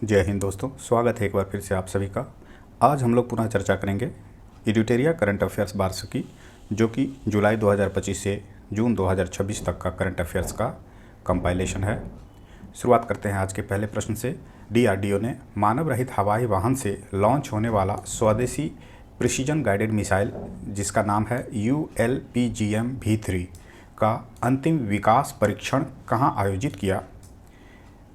जय हिंद दोस्तों, स्वागत है एक बार फिर से आप सभी का। आज हम लोग पुनः चर्चा करेंगे एडिटोरिया करंट अफेयर्स वार्षिकी, जो कि जुलाई 2025 से जून 2026 तक का करंट अफेयर्स का कंपाइलेशन है। शुरुआत करते हैं आज के पहले प्रश्न से। डीआरडीओ ने मानव रहित हवाई वाहन से लॉन्च होने वाला स्वदेशी प्रिसीजन गाइडेड मिसाइल, जिसका नाम है ULPGM-V3 का अंतिम विकास परीक्षण कहाँ आयोजित किया?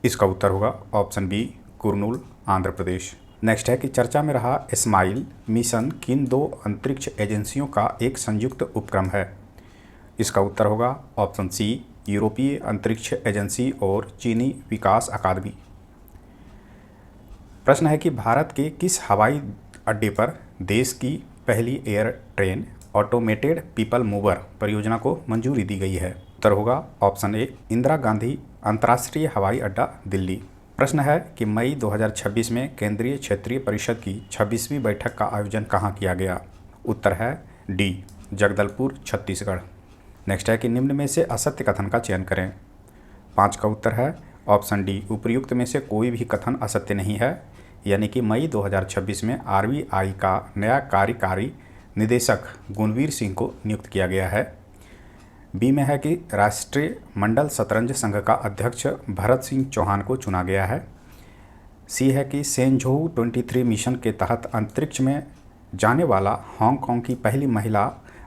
इसका उत्तर होगा option B, Kurnool, Andhra Pradesh. Next है कि चर्चा में रहा स्माइल मिशन किन दो अंतरिक्ष एजेंसियों का एक संयुक्त उपक्रम है? इसका उत्तर होगा ऑप्शन सी, यूरोपीय अंतरिक्ष एजेंसी और चीनी विकास अकादमी। प्रश्न है कि भारत के किस हवाई अड्डे पर देश की पहली air train automated people mover परियोजना को मंजूरी दी गई है? उत्तर होगा ऑप्शन ए, इंदिरा गांधी अंतर्राष्ट्रीय हवाई अड्डा, दिल्ली। प्रश्न है कि मई 2026 में केंद्रीय क्षेत्रीय परिषद की 26वीं बैठक का आयोजन कहाँ किया गया? उत्तर है डी, जगदलपुर, छत्तीसगढ़। नेक्स्ट है कि निम्न में से असत्य कथन का चयन करें। 5 का उत्तर है ऑप्शन डी, उपर्युक्त में से कोई भी कथन असत्य नहीं है, यानी कि मई 2026 में RBI का नया कार्यकारी निदेशक गुणवीर सिंह को नियुक्त किया गया है। बी में है कि राष्ट्रीय मंडल शतरंज संघ का अध्यक्ष भरत सिंह चौहान को चुना गया है। सी है कि सेंझोउ 23 मिशन के तहत अंतरिक्ष में जाने वाला हांगकांग की पहली महिला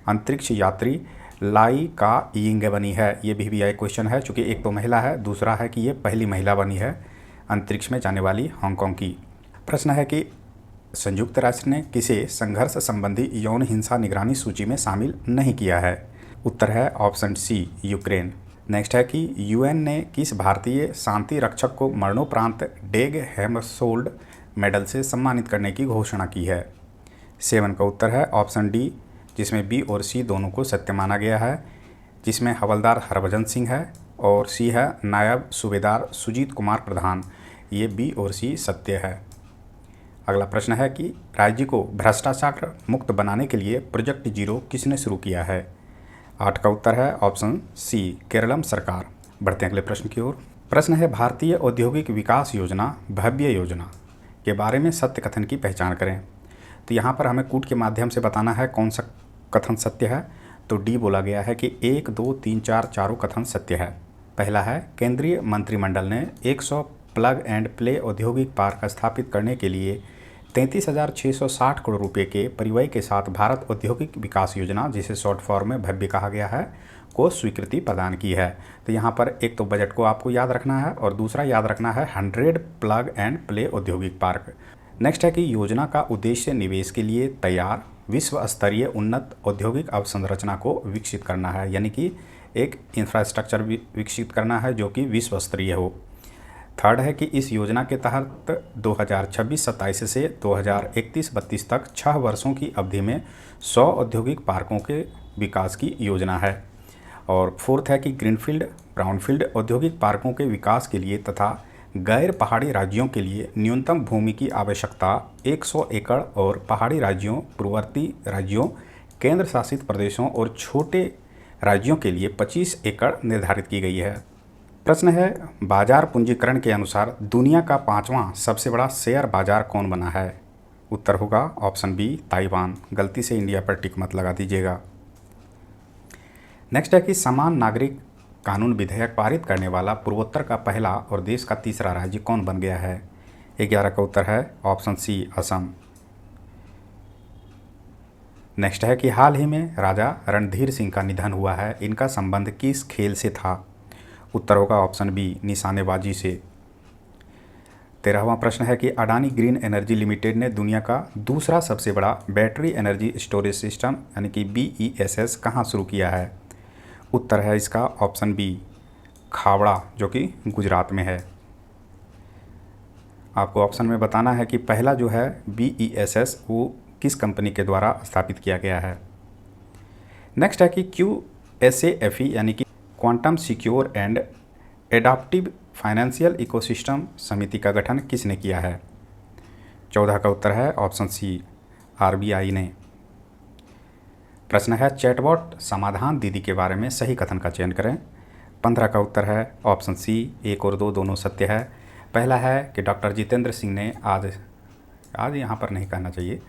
अंतरिक्ष यात्री लाई का यिंग बनी है। ये भी VVI क्वेश्चन है, चूँकि एक तो महिला है, दूसरा है कि ये पहली महिला बनी है अंतरिक्ष में जाने वाली हांगकांग की। प्रश्न है कि संयुक्त राष्ट्र ने किसे संघर्ष संबंधी यौन हिंसा निगरानी सूची में शामिल नहीं किया है? उत्तर है ऑप्शन सी, यूक्रेन। नेक्स्ट है कि UN ने किस भारतीय शांति रक्षक को मरणोपरांत डेग हैमरशोल्ड मेडल से सम्मानित करने की घोषणा की है? 7 का उत्तर है ऑप्शन डी, जिसमें बी और सी दोनों को सत्य माना गया है, जिसमें हवलदार हरभजन सिंह है और सी है नायब सूबेदार सुजीत कुमार प्रधान। ये बी और सी सत्य है। अगला प्रश्न है कि राज्य को भ्रष्टाचार मुक्त बनाने के लिए प्रोजेक्ट जीरो किसने शुरू किया है? 8 का उत्तर है ऑप्शन सी, केरलम सरकार। बढ़ते हैं अगले प्रश्न की ओर। प्रश्न है भारतीय औद्योगिक विकास योजना भव्य योजना के बारे में सत्य कथन की पहचान करें। तो यहाँ पर हमें कूट के माध्यम से बताना है कौन सा कथन सत्य है। तो डी बोला गया है कि 1, 2, 3, 4 चारों कथन सत्य है। पहला है केंद्रीय मंत्रिमंडल ने 100 प्लग एंड प्ले औद्योगिक पार्क स्थापित करने के लिए 33,660 करोड़ रुपए के परिव्यय के साथ भारत औद्योगिक विकास योजना, जिसे शॉर्ट फॉर्म में भव्य कहा गया है, को स्वीकृति प्रदान की है। तो यहाँ पर एक तो बजट को आपको याद रखना है और दूसरा याद रखना है 100 प्लग एंड प्ले औद्योगिक पार्क। नेक्स्ट है कि योजना का उद्देश्य निवेश के लिए तैयार विश्व स्तरीय उन्नत औद्योगिक अवसंरचना को विकसित करना है, यानी कि एक इंफ्रास्ट्रक्चर विकसित करना है जो कि विश्व स्तरीय हो। थर्ड है कि इस योजना के तहत 2026-27 से 2031-32 तक 6 वर्षों की अवधि में 100 औद्योगिक पार्कों के विकास की योजना है। और फोर्थ है कि ग्रीनफील्ड ब्राउनफील्ड औद्योगिक पार्कों के विकास के लिए तथा गैर पहाड़ी राज्यों के लिए न्यूनतम भूमि की आवश्यकता 100 एकड़ और पहाड़ी राज्यों, पूर्ववर्ती राज्यों, केंद्र शासित प्रदेशों और छोटे राज्यों के लिए 25 एकड़ निर्धारित की गई है। प्रश्न है बाजार पूंजीकरण के अनुसार दुनिया का 5वां सबसे बड़ा शेयर बाजार कौन बना है? उत्तर होगा ऑप्शन बी, ताइवान। गलती से इंडिया पर टिक मत लगा दीजिएगा। नेक्स्ट है कि समान नागरिक कानून विधेयक पारित करने वाला पूर्वोत्तर का पहला और देश का तीसरा राज्य कौन बन गया है? 11 का उत्तर है ऑप्शन सी, असम। नेक्स्ट है कि हाल ही में राजा रणधीर सिंह का निधन हुआ है, इनका संबंध किस खेल से था? उत्तर होगा ऑप्शन बी, निशानेबाजी से। 13वां प्रश्न है कि अडानी ग्रीन एनर्जी लिमिटेड ने दुनिया का दूसरा सबसे बड़ा बैटरी एनर्जी स्टोरेज सिस्टम यानी कि BESS कहाँ शुरू किया है? उत्तर है इसका ऑप्शन बी, खावड़ा, जो कि गुजरात में है। आपको ऑप्शन में बताना है कि पहला जो है BESS वो किस कंपनी के द्वारा स्थापित किया गया है। नेक्स्ट है कि QSAFE यानी कि quantum secure and adaptive financial ecosystem समिति का गठन किसने किया है? 14 का उत्तर है ऑप्शन सी, RBI ने। प्रश्न है चैटबॉट समाधान दीदी के बारे में सही कथन का चयन करें। 15 का उत्तर है ऑप्शन सी, 1 और 2 दोनों सत्य है। पहला है कि डॉक्टर जितेंद्र सिंह ने आज यहाँ पर नहीं कहना चाहिए,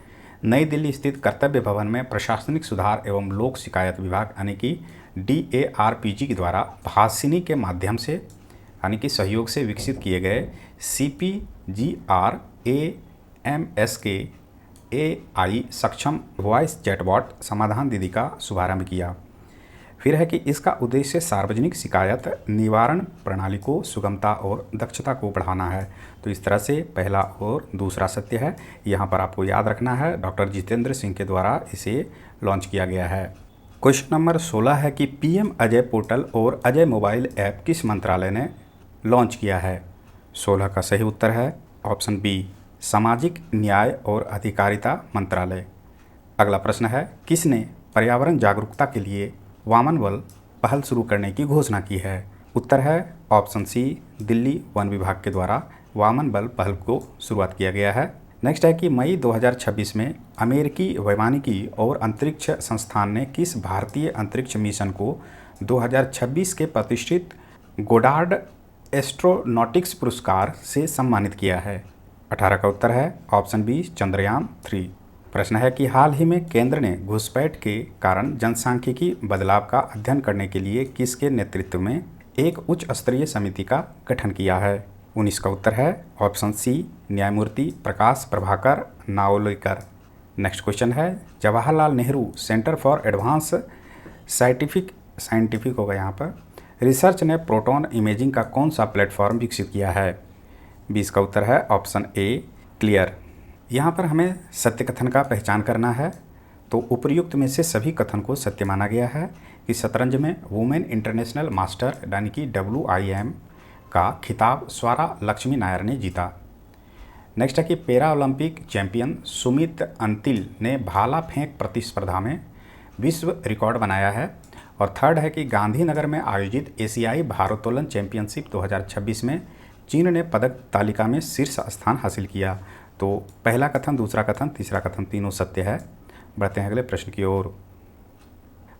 नई दिल्ली स्थित कर्तव्य भवन में प्रशासनिक सुधार एवं लोक शिकायत विभाग यानी कि DARPG के द्वारा भाषिनी के माध्यम से यानी कि सहयोग से विकसित किए गए CPGRAMS के AI सक्षम वॉइस चैटबॉट समाधान दीदी का शुभारंभ किया। फिर है कि इसका उद्देश्य सार्वजनिक शिकायत निवारण प्रणाली को सुगमता और दक्षता को बढ़ाना है। तो इस तरह से पहला और दूसरा सत्य है, यहाँ पर आपको याद रखना है, डॉक्टर जितेंद्र सिंह के द्वारा इसे लॉन्च किया गया है। क्वेश्चन नंबर 16 है कि PM अजय पोर्टल और अजय मोबाइल ऐप किस मंत्रालय ने लॉन्च किया है? 16 का सही उत्तर है ऑप्शन बी, सामाजिक न्याय और अधिकारिता मंत्रालय। अगला प्रश्न है, किसने पर्यावरण जागरूकता के लिए वामन बल पहल शुरू करने की घोषणा की है? उत्तर है ऑप्शन सी, दिल्ली वन विभाग के द्वारा वामन बल पहल को शुरुआत किया गया है। नेक्स्ट है कि मई 2026 में अमेरिकी वैमानिकी और अंतरिक्ष संस्थान ने किस भारतीय अंतरिक्ष मिशन को 2026 के प्रतिष्ठित गोडार्ड एस्ट्रोनॉटिक्स पुरस्कार से सम्मानित किया है? 18 का उत्तर है ऑप्शन बी, चंद्रयान 3। प्रश्न है कि हाल ही में केंद्र ने घुसपैठ के कारण जनसांख्यिकी बदलाव का अध्ययन करने के लिए किसके नेतृत्व में एक उच्च स्तरीय समिति का गठन किया है? 19 का उत्तर है ऑप्शन सी, न्यायमूर्ति प्रकाश प्रभाकर नावलेकर। नेक्स्ट क्वेश्चन है, Jawaharlal Nehru centre for advance scientific होगा यहाँ पर रिसर्च ने प्रोटॉन इमेजिंग का कौन सा प्लेटफॉर्म विकसित किया है? 20 का उत्तर है ऑप्शन ए, क्लियर। यहाँ पर हमें सत्य कथन का पहचान करना है। तो उपर्युक्त में से सभी कथन को सत्य माना गया है कि शतरंज में वुमेन इंटरनेशनल मास्टर यानी कि WIM का खिताब स्वरा लक्ष्मी नायर ने जीता। नेक्स्ट है कि para Olympic champion Sumit Antil ने भाला फेंक प्रतिस्पर्धा में विश्व रिकॉर्ड बनाया है। और थर्ड है कि गांधीनगर में आयोजित एशियाई भारोत्तोलन चैंपियनशिप 2026 में चीन ने पदक तालिका में शीर्ष स्थान हासिल किया। तो पहला कथन, दूसरा कथन, तीसरा कथन तीनों सत्य है। बढ़ते हैं अगले प्रश्न की ओर।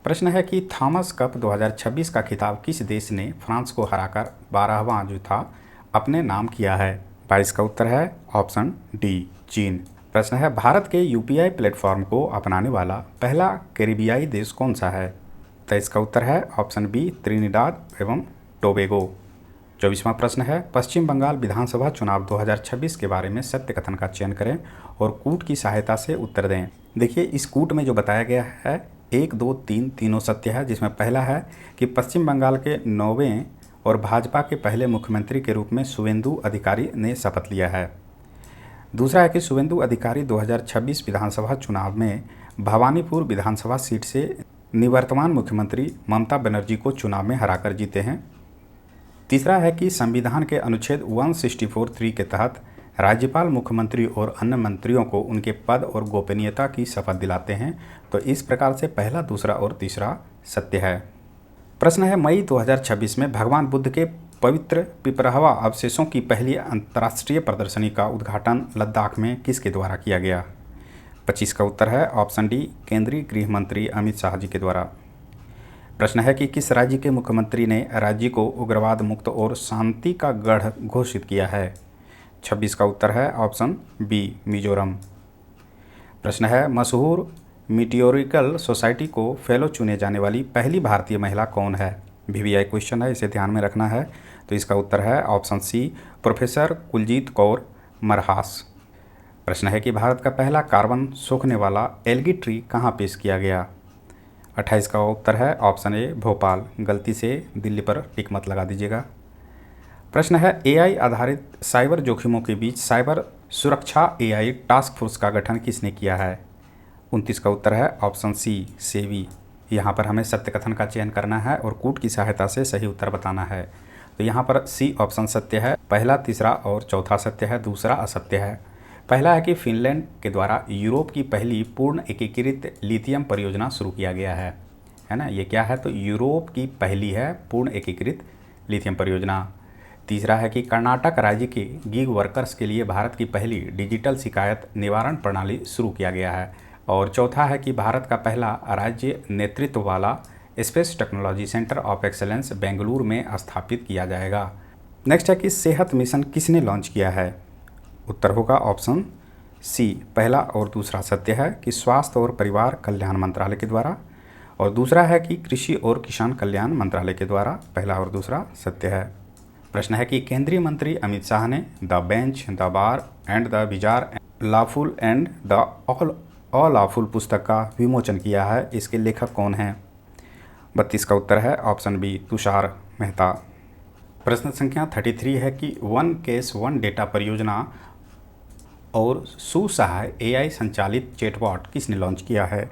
प्रश्न है कि थॉमस कप 2026 का खिताब किस देश ने फ्रांस को हराकर 12वां जो था अपने नाम किया है? 22 का उत्तर है ऑप्शन डी, चीन। प्रश्न है, भारत के UPI प्लेटफॉर्म को अपनाने वाला पहला कैरिबियाई देश कौन सा है? 23 का उत्तर है ऑप्शन बी, त्रिनिदाद एवं टोबैगो। 24वां प्रश्न है, पश्चिम बंगाल विधानसभा चुनाव 2026 के बारे में सत्य कथन का चयन करें और कूट की सहायता से उत्तर दें। देखिए, इस कूट में जो बताया गया है 1, 2, 3 तीनों सत्य है, जिसमें पहला है कि पश्चिम बंगाल के 9वें और भाजपा के पहले मुख्यमंत्री के रूप में शुवेंदु अधिकारी ने शपथ लिया है। दूसरा है कि शुवेंदु अधिकारी 2026 विधानसभा चुनाव में भवानीपुर विधानसभा सीट से निवर्तमान मुख्यमंत्री ममता बनर्जी को चुनाव में हराकर जीते हैं। तीसरा है कि संविधान के अनुच्छेद 164(3) के तहत राज्यपाल मुख्यमंत्री और अन्य मंत्रियों को उनके पद और गोपनीयता की शपथ दिलाते हैं। तो इस प्रकार से पहला, दूसरा और तीसरा सत्य है। प्रश्न है, मई 2026 में भगवान बुद्ध के पवित्र पिपरहवा अवशेषों की पहली अंतर्राष्ट्रीय प्रदर्शनी का उद्घाटन लद्दाख में किसके द्वारा किया गया? 25 का उत्तर है ऑप्शन डी, केंद्रीय गृह मंत्री अमित शाह जी के द्वारा। प्रश्न है कि किस राज्य के मुख्यमंत्री ने राज्य को उग्रवाद मुक्त और शांति का गढ़ घोषित किया है? 26 का उत्तर है ऑप्शन बी, मिजोरम। प्रश्न है, मशहूर मीटियोरिकल सोसाइटी को फेलो चुने जाने वाली पहली भारतीय महिला कौन है? VVI क्वेश्चन है, इसे ध्यान में रखना है। तो इसका उत्तर है option C, professor Kuljeet Kaur Marhas. प्रश्न है कि भारत का पहला कार्बन सोखने वाला एल्गी ट्री कहाँ पेश किया गया? 28 का उत्तर है ऑप्शन ए, भोपाल। गलती से दिल्ली पर टिक मत लगा दीजिएगा। प्रश्न है, AI आधारित साइबर जोखिमों के बीच साइबर सुरक्षा AI टास्क फोर्स का गठन किसने किया है? 29 का उत्तर है ऑप्शन सी, सेवी। यहाँ पर हमें सत्य कथन का चयन करना है और कूट की सहायता से सही उत्तर बताना है। तो यहाँ पर सी ऑप्शन सत्य है। पहला, तीसरा और चौथा सत्य है, दूसरा असत्य है। पहला है कि फिनलैंड के द्वारा यूरोप की पहली पूर्ण एकीकृत लिथियम परियोजना शुरू किया गया है ना? ये क्या है? तो यूरोप की पहली है पूर्ण एकीकृत लिथियम परियोजना। तीसरा है कि कर्नाटक राज्य के गिग वर्कर्स के लिए भारत की पहली डिजिटल शिकायत निवारण प्रणाली शुरू किया गया है। और चौथा है कि भारत का पहला राज्य नेतृत्व वाला space technology centre of excellence Bengaluru में स्थापित किया जाएगा। नेक्स्ट है कि सेहत मिशन किसने लॉन्च किया है? उत्तर होगा ऑप्शन सी, पहला और दूसरा सत्य है कि स्वास्थ्य और परिवार कल्याण मंत्रालय के द्वारा, और दूसरा है कि कृषि और किसान कल्याण मंत्रालय के द्वारा। पहला और दूसरा सत्य है। प्रश्न है कि केंद्रीय मंत्री अमित शाह ने the bench, the bar and the bizarre lawful and the all lawful पुस्तक का विमोचन किया है, इसके लेखक कौन हैं? 32 का उत्तर है ऑप्शन बी, तुषार मेहता। प्रश्न संख्या 33 है कि वन केस वन डेटा परियोजना और सुसहाय एआई संचालित चैटबॉट किसने लॉन्च किया है?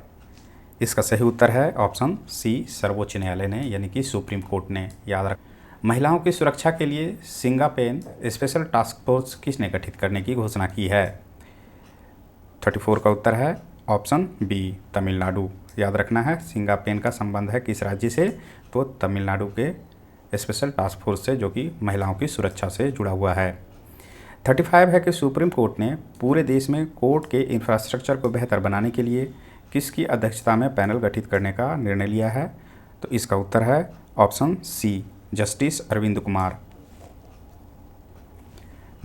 इसका सही उत्तर है ऑप्शन सी, सर्वोच्च न्यायालय ने, यानी कि सुप्रीम कोर्ट ने। याद रख। महिलाओं की सुरक्षा के लिए सिंगापेन स्पेशल टास्क फोर्स किसने गठित करने की घोषणा की है? 34 का उत्तर है ऑप्शन बी, तमिलनाडु। याद रखना है, सिंगापेन का संबंध है किस राज्य से? तो तमिलनाडु के स्पेशल टास्क फोर्स से, जो कि महिलाओं की सुरक्षा से जुड़ा हुआ है। 35 है कि सुप्रीम कोर्ट ने पूरे देश में कोर्ट के इंफ्रास्ट्रक्चर को बेहतर बनाने के लिए किसकी अध्यक्षता में पैनल गठित करने का निर्णय लिया है? तो इसका उत्तर है option C, justice Arvind Kumar.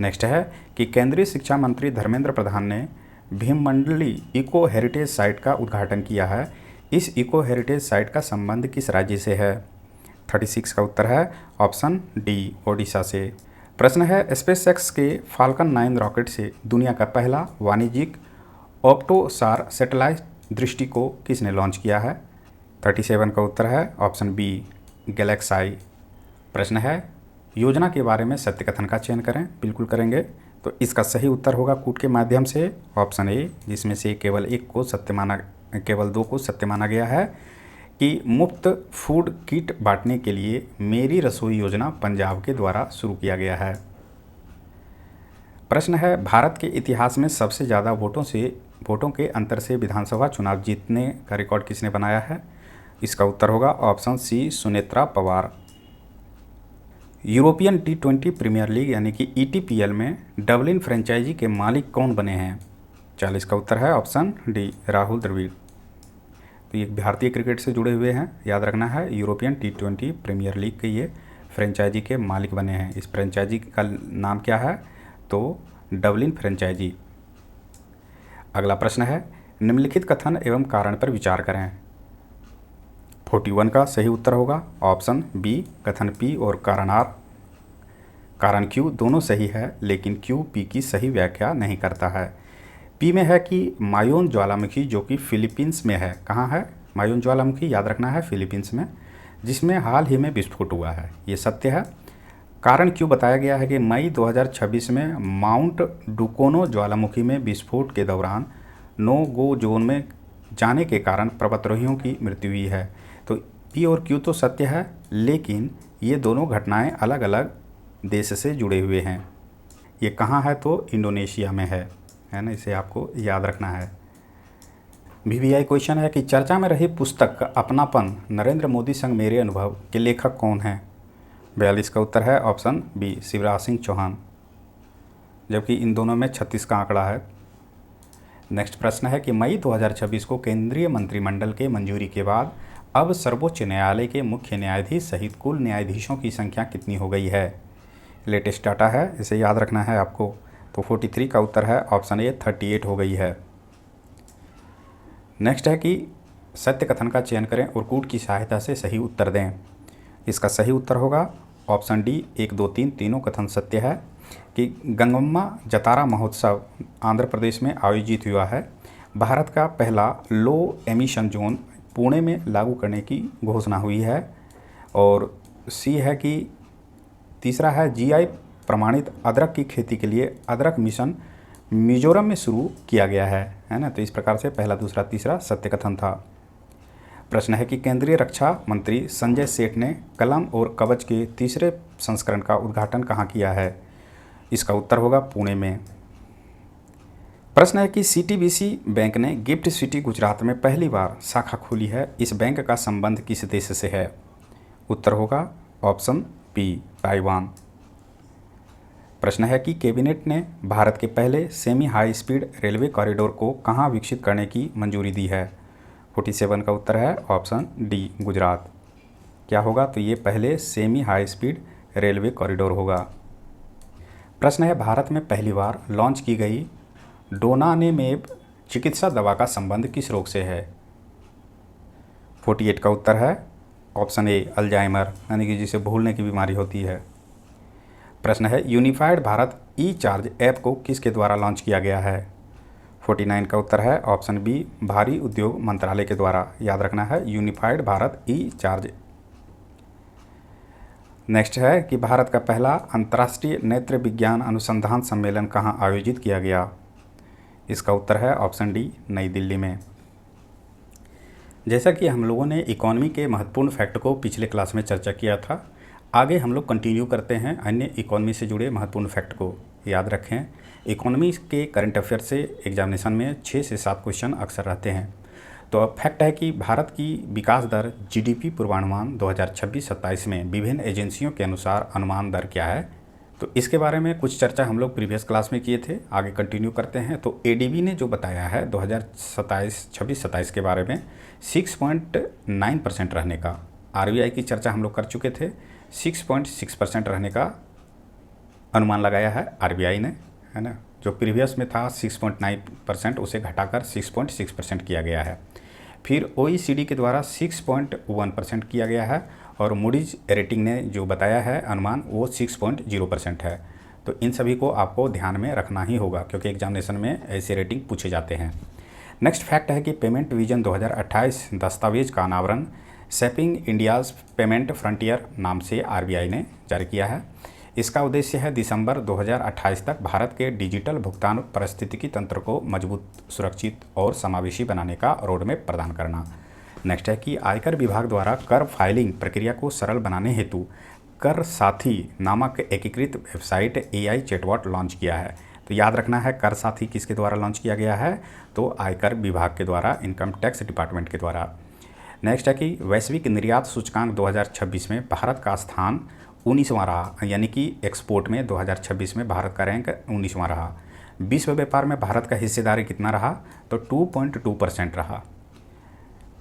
Next है कि केंद्रीय शिक्षा मंत्री धर्मेंद्र प्रधान ने भीममंडली इको हेरिटेज साइट का उद्घाटन किया है। इस इको हेरिटेज साइट का संबंध किस राज्य से है? 36 का उत्तर है ऑप्शन डी, ओडिशा से। प्रश्न है, स्पेसएक्स के फाल्कन 9 रॉकेट से दुनिया का पहला वाणिज्यिक ऑप्टोसार सैटेलाइट दृष्टि को किसने लॉन्च किया है? 37 का उत्तर है ऑप्शन बी, गैलेक्साई। प्रश्न है, योजना के बारे में सत्य कथन का चयन करें। बिल्कुल करेंगे। तो इसका सही उत्तर होगा कूट के माध्यम से ऑप्शन ए, जिसमें से केवल दो को सत्य माना गया है कि मुफ्त फूड किट बांटने के लिए मेरी रसोई योजना पंजाब के द्वारा शुरू किया गया है। प्रश्न है, भारत के इतिहास में सबसे ज़्यादा वोटों के अंतर से विधानसभा चुनाव जीतने का रिकॉर्ड किसने बनाया है? इसका उत्तर होगा option C, Sunetra Pawar. European T20 premier league यानी कि ETPL में डबलिन फ्रेंचाइजी के मालिक कौन बने हैं? 40 का उत्तर है ऑप्शन डी, राहुल द्रविड़। तो ये भारतीय क्रिकेट से जुड़े हुए हैं, याद रखना है। यूरोपियन T20 प्रीमियर लीग के ये फ्रेंचाइजी के मालिक बने हैं। इस फ्रेंचाइजी का नाम क्या है? तो डबलिन फ्रेंचाइजी। अगला प्रश्न है, निम्नलिखित कथन एवं कारण पर विचार करें। 41 का सही उत्तर होगा ऑप्शन बी, कथन पी और कारण आर। कारण क्यू दोनों सही है, लेकिन क्यू पी की सही व्याख्या नहीं करता है। पी में है कि मायोन ज्वालामुखी, जो कि फिलीपींस में है। कहाँ है मायोन ज्वालामुखी? याद रखना है, फिलीपींस में, जिसमें हाल ही में विस्फोट हुआ है। ये सत्य है। कारण क्यों बताया गया है कि मई 2026 में माउंट डुकोनो ज्वालामुखी में विस्फोट के दौरान नो गो जोन में जाने के कारण पर्वतारोहियों की मृत्यु हुई है। तो पी और क्यू तो सत्य है, लेकिन ये दोनों घटनाएं अलग अलग देश से जुड़े हुए हैं। ये कहाँ है? तो इंडोनेशिया में है ना। इसे आपको याद रखना है। VVI क्वेश्चन है कि चर्चा में रही पुस्तक अपनापन नरेंद्र मोदी संग मेरे अनुभव के लेखक कौन हैं? 42 का उत्तर है ऑप्शन बी, शिवराज सिंह चौहान, जबकि इन दोनों में 36 का आंकड़ा है। नेक्स्ट प्रश्न है कि मई 2026 को केंद्रीय मंत्रिमंडल के मंजूरी के बाद अब सर्वोच्च न्यायालय के मुख्य न्यायाधीश सहित कुल न्यायाधीशों की संख्या कितनी हो गई है? लेटेस्ट डाटा है, इसे याद रखना है आपको। तो 43 का उत्तर है ऑप्शन ए, 38 हो गई है। नेक्स्ट है कि सत्य कथन का चयन करें और कूट की सहायता से सही उत्तर दें। इसका सही उत्तर होगा ऑप्शन डी, 1, 2, 3 तीनों कथन सत्य है कि गंगम्मा जतारा महोत्सव आंध्र प्रदेश में आयोजित हुआ है। भारत का पहला लो एमिशन जोन पुणे में लागू करने की घोषणा हुई है। और सी है कि तीसरा है GI प्रमाणित अदरक की खेती के लिए अदरक मिशन मिजोरम में शुरू किया गया है ना। तो इस प्रकार से पहला, दूसरा, तीसरा सत्य कथन था। प्रश्न है कि केंद्रीय रक्षा मंत्री संजय सेठ ने कलम और कवच के तीसरे संस्करण का उद्घाटन कहाँ किया है? इसका उत्तर होगा पुणे में। प्रश्न है कि CTBC बैंक ने गिफ्ट सिटी गुजरात में पहली बार शाखा खोली है। इस बैंक का संबंध किस देश से है? उत्तर होगा ऑप्शन बी, ताइवान। प्रश्न है कि कैबिनेट ने भारत के पहले semi high speed railway corridor को कहाँ विकसित करने की मंजूरी दी है? 47 का उत्तर है ऑप्शन डी, गुजरात। क्या होगा? तो ये पहले semi high speed railway corridor होगा। प्रश्न है, भारत में पहली बार लॉन्च की गई डोनानेमेब चिकित्सा दवा का संबंध किस रोग से है? 48 का उत्तर है ऑप्शन ए, अल्जाइमर, यानी कि जिसे भूलने की बीमारी होती है। प्रश्न है, यूनिफाइड भारत ई चार्ज ऐप को किसके द्वारा लॉन्च किया गया है? 49 का उत्तर है ऑप्शन बी, भारी उद्योग मंत्रालय के द्वारा। याद रखना है, यूनिफाइड भारत ई चार्ज। नेक्स्ट है कि भारत का पहला अंतर्राष्ट्रीय नेत्र विज्ञान अनुसंधान सम्मेलन कहाँ आयोजित किया गया? इसका उत्तर है ऑप्शन डी, नई दिल्ली में। जैसा कि हम लोगों ने इकोनॉमी के महत्वपूर्ण फैक्ट को पिछले क्लास में चर्चा किया था, आगे हम लोग कंटिन्यू करते हैं अन्य इकोनॉमी से जुड़े महत्वपूर्ण फैक्ट को। याद रखें, इकोनॉमी के करंट अफेयर से एग्जामिनेशन में 6 से 7 क्वेश्चन अक्सर रहते हैं। तो अब फैक्ट है कि भारत की विकास दर जीडीपी पूर्वानुमान 2026-27 में विभिन्न एजेंसियों के अनुसार अनुमान दर क्या है? तो इसके बारे में कुछ चर्चा हम लोग प्रीवियस क्लास में किए थे, आगे कंटिन्यू करते हैं। तो एडीबी ने जो बताया है 2026-27 के बारे में 6.9% रहने का, आरबीआई की चर्चा हम लोग कर चुके थे, 6.6% रहने का अनुमान लगाया है आरबीआई ने, है ना। जो प्रीवियस में था 6.9% उसे घटाकर 6.6% किया गया है। फिर ओईसीडी के द्वारा 6.1% किया गया है और मूडीज रेटिंग ने जो बताया है अनुमान वो 6.0% है। तो इन सभी को आपको ध्यान में रखना ही होगा क्योंकि एग्जामिनेशन में ऐसे रेटिंग पूछे जाते हैं। नेक्स्ट फैक्ट है कि पेमेंट विजन 2028 दस्तावेज का अनावरण शेपिंग इंडियाज़ पेमेंट फ्रंटियर नाम से आरबीआई ने जारी किया है। इसका उद्देश्य है दिसंबर 2028 तक भारत के डिजिटल भुगतान पारिस्थितिकी तंत्र को मजबूत, सुरक्षित और समावेशी बनाने का रोडमैप प्रदान करना। नेक्स्ट है कि आयकर विभाग द्वारा कर फाइलिंग प्रक्रिया को सरल बनाने हेतु कर साथी नामक एकीकृत वेबसाइट एआई चैटबॉट लॉन्च किया है। तो याद रखना है, कर साथी किसके द्वारा लॉन्च किया गया है? तो आयकर विभाग के द्वारा, इनकम टैक्स डिपार्टमेंट के द्वारा। नेक्स्ट है कि वैश्विक निर्यात सूचकांक 2026 में भारत का स्थान 19वां रहा, यानी कि एक्सपोर्ट में 2026 में भारत का रैंक 19वां रहा। विश्व व्यापार में भारत का हिस्सेदारी कितना रहा? तो 2.2% रहा।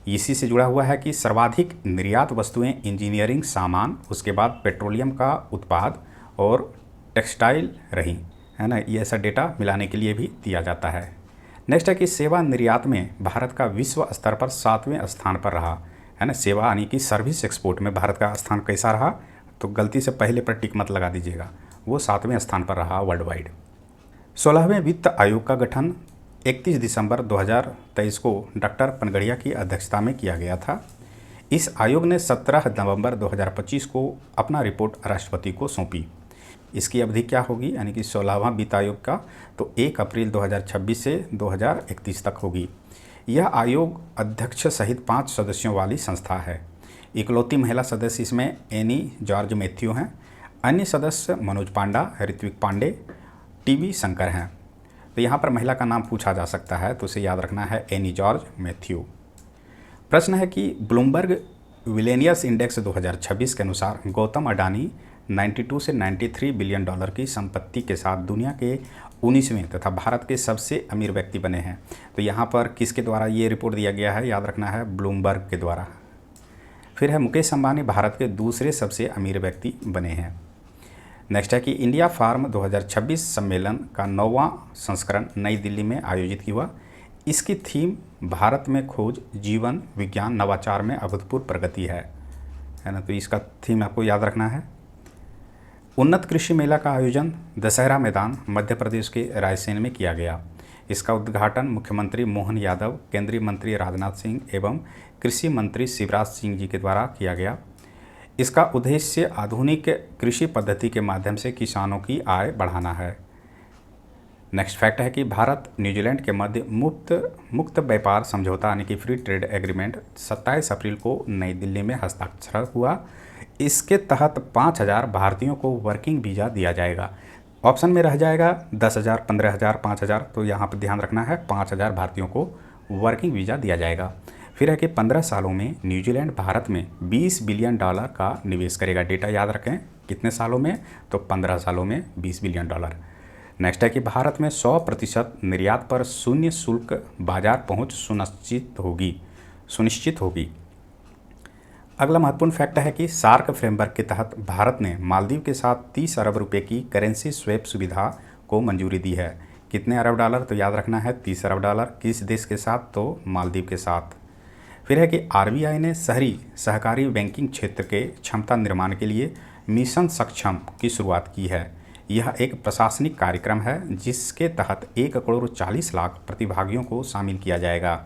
इसी से जुड़ा हुआ है कि सर्वाधिक निर्यात वस्तुएं इंजीनियरिंग सामान, उसके बाद पेट्रोलियम का उत्पाद और टेक्सटाइल रही, है ना। ये ऐसा डेटा मिलाने के लिए भी दिया जाता है। नेक्स्ट है कि सेवा निर्यात में भारत का विश्व स्तर पर 7वें स्थान पर रहा, है ना। सेवा यानी कि सर्विस एक्सपोर्ट में भारत का स्थान कैसा रहा? तो गलती से पहले पर टिक मत लगा दीजिएगा, वो 7वें स्थान पर रहा वर्ल्ड वाइड। 16वें वित्त आयोग का गठन 31 दिसंबर 2023 को डॉक्टर पनगड़िया की अध्यक्षता में किया गया था। इस आयोग ने 17 नवंबर 2025 को अपना रिपोर्ट राष्ट्रपति को सौंपी। इसकी अवधि क्या होगी, यानी कि 16वां वित्त आयोग का, तो 1 अप्रैल 2026 से 2031 तक होगी। यह आयोग अध्यक्ष सहित 5 सदस्यों वाली संस्था है। इकलौती महिला सदस्य इसमें एनी जॉर्ज मैथ्यू हैं। अन्य सदस्य मनोज पांडा, ऋत्विक पांडे, टीवी शंकर हैं। तो यहाँ पर महिला का नाम पूछा जा सकता है, तो उसे याद रखना है एनी जॉर्ज मैथ्यू। प्रश्न है कि ब्लूमबर्ग विलेनियस इंडेक्स 2026 के अनुसार गौतम अडानी 92 से 93 बिलियन डॉलर की संपत्ति के साथ दुनिया के 19वें तथा भारत के सबसे अमीर व्यक्ति बने हैं। तो यहाँ पर किसके द्वारा ये रिपोर्ट दिया गया है? याद रखना है, ब्लूमबर्ग के द्वारा। फिर है मुकेश अंबानी भारत के दूसरे सबसे अमीर व्यक्ति बने हैं। नेक्स्ट है कि इंडिया फार्म 2026 सम्मेलन का 9वां संस्करण नई दिल्ली में आयोजित हुआ। इसकी थीम भारत में खोज, जीवन, विज्ञान, नवाचार में अभूतपूर्व प्रगति है ना। तो इसका थीम आपको याद रखना है। उन्नत कृषि मेला का आयोजन दशहरा मैदान मध्य प्रदेश के रायसेन में किया गया। इसका उद्घाटन मुख्यमंत्री मोहन यादव, केंद्रीय मंत्री राजनाथ सिंह एवं कृषि मंत्री शिवराज सिंह जी के द्वारा किया गया। इसका उद्देश्य आधुनिक कृषि पद्धति के माध्यम से किसानों की आय बढ़ाना है। नेक्स्ट फैक्ट है कि भारत न्यूजीलैंड के मध्य मुक्त व्यापार समझौता यानी कि फ्री ट्रेड एग्रीमेंट 27 अप्रैल को नई दिल्ली में हस्ताक्षर हुआ। इसके तहत 5,000 भारतीयों को वर्किंग वीज़ा दिया जाएगा। ऑप्शन में रह जाएगा 10,000, 15,000, 5,000, तो यहाँ पर ध्यान रखना है 5,000 भारतीयों को वर्किंग वीज़ा दिया जाएगा। फिर है कि 15 सालों में न्यूजीलैंड भारत में 20 बिलियन डॉलर का निवेश करेगा। डेटा याद रखें, कितने सालों में? तो 15 सालों में 20 बिलियन डॉलर। नेक्स्ट है कि भारत में 100% निर्यात पर शून्य शुल्क बाजार पहुंच सुनिश्चित होगी। अगला महत्वपूर्ण फैक्ट है कि सार्क फ्रेमवर्क के तहत भारत ने मालदीव के साथ 30 अरब रुपए की करेंसी स्वैप सुविधा को मंजूरी दी है। कितने अरब डॉलर? तो याद रखना है 30 अरब डॉलर। किस देश के साथ? तो मालदीव के साथ। फिर है कि आरबीआई ने शहरी सहकारी बैंकिंग क्षेत्र के क्षमता निर्माण के लिए मिशन सक्षम की शुरुआत की है। यह एक प्रशासनिक कार्यक्रम है जिसके तहत 1,40,00,000 प्रतिभागियों को शामिल किया जाएगा,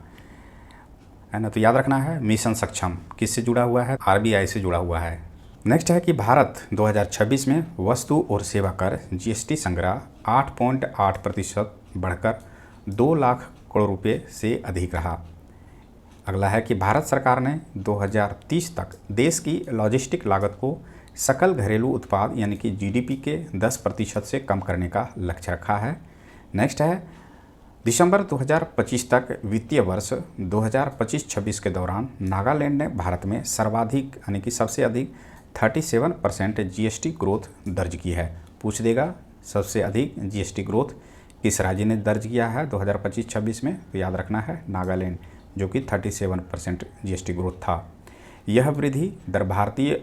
है ना। तो याद रखना है मिशन सक्षम किससे जुड़ा हुआ है? आरबीआई से जुड़ा हुआ है। नेक्स्ट है कि भारत 2026 में वस्तु और सेवा कर जीएसटी संग्रह 8.8% बढ़कर 2 लाख करोड़ रुपए से अधिक रहा। अगला है कि भारत सरकार ने 2030 तक देश की लॉजिस्टिक लागत को सकल घरेलू उत्पाद यानी कि जीडीपी के 10% से कम करने का लक्ष्य रखा है। नेक्स्ट है दिसंबर 2025 तक वित्तीय वर्ष 2025-26 के दौरान नागालैंड ने भारत में सर्वाधिक यानी कि सबसे अधिक 37% जीएसटी ग्रोथ दर्ज की है। पूछ देगा सबसे अधिक जीएसटी ग्रोथ किस राज्य ने दर्ज किया है 2025-26 में? तो याद रखना है नागालैंड, जो कि 37% जीएसटी ग्रोथ था। यह वृद्धि दर भारतीय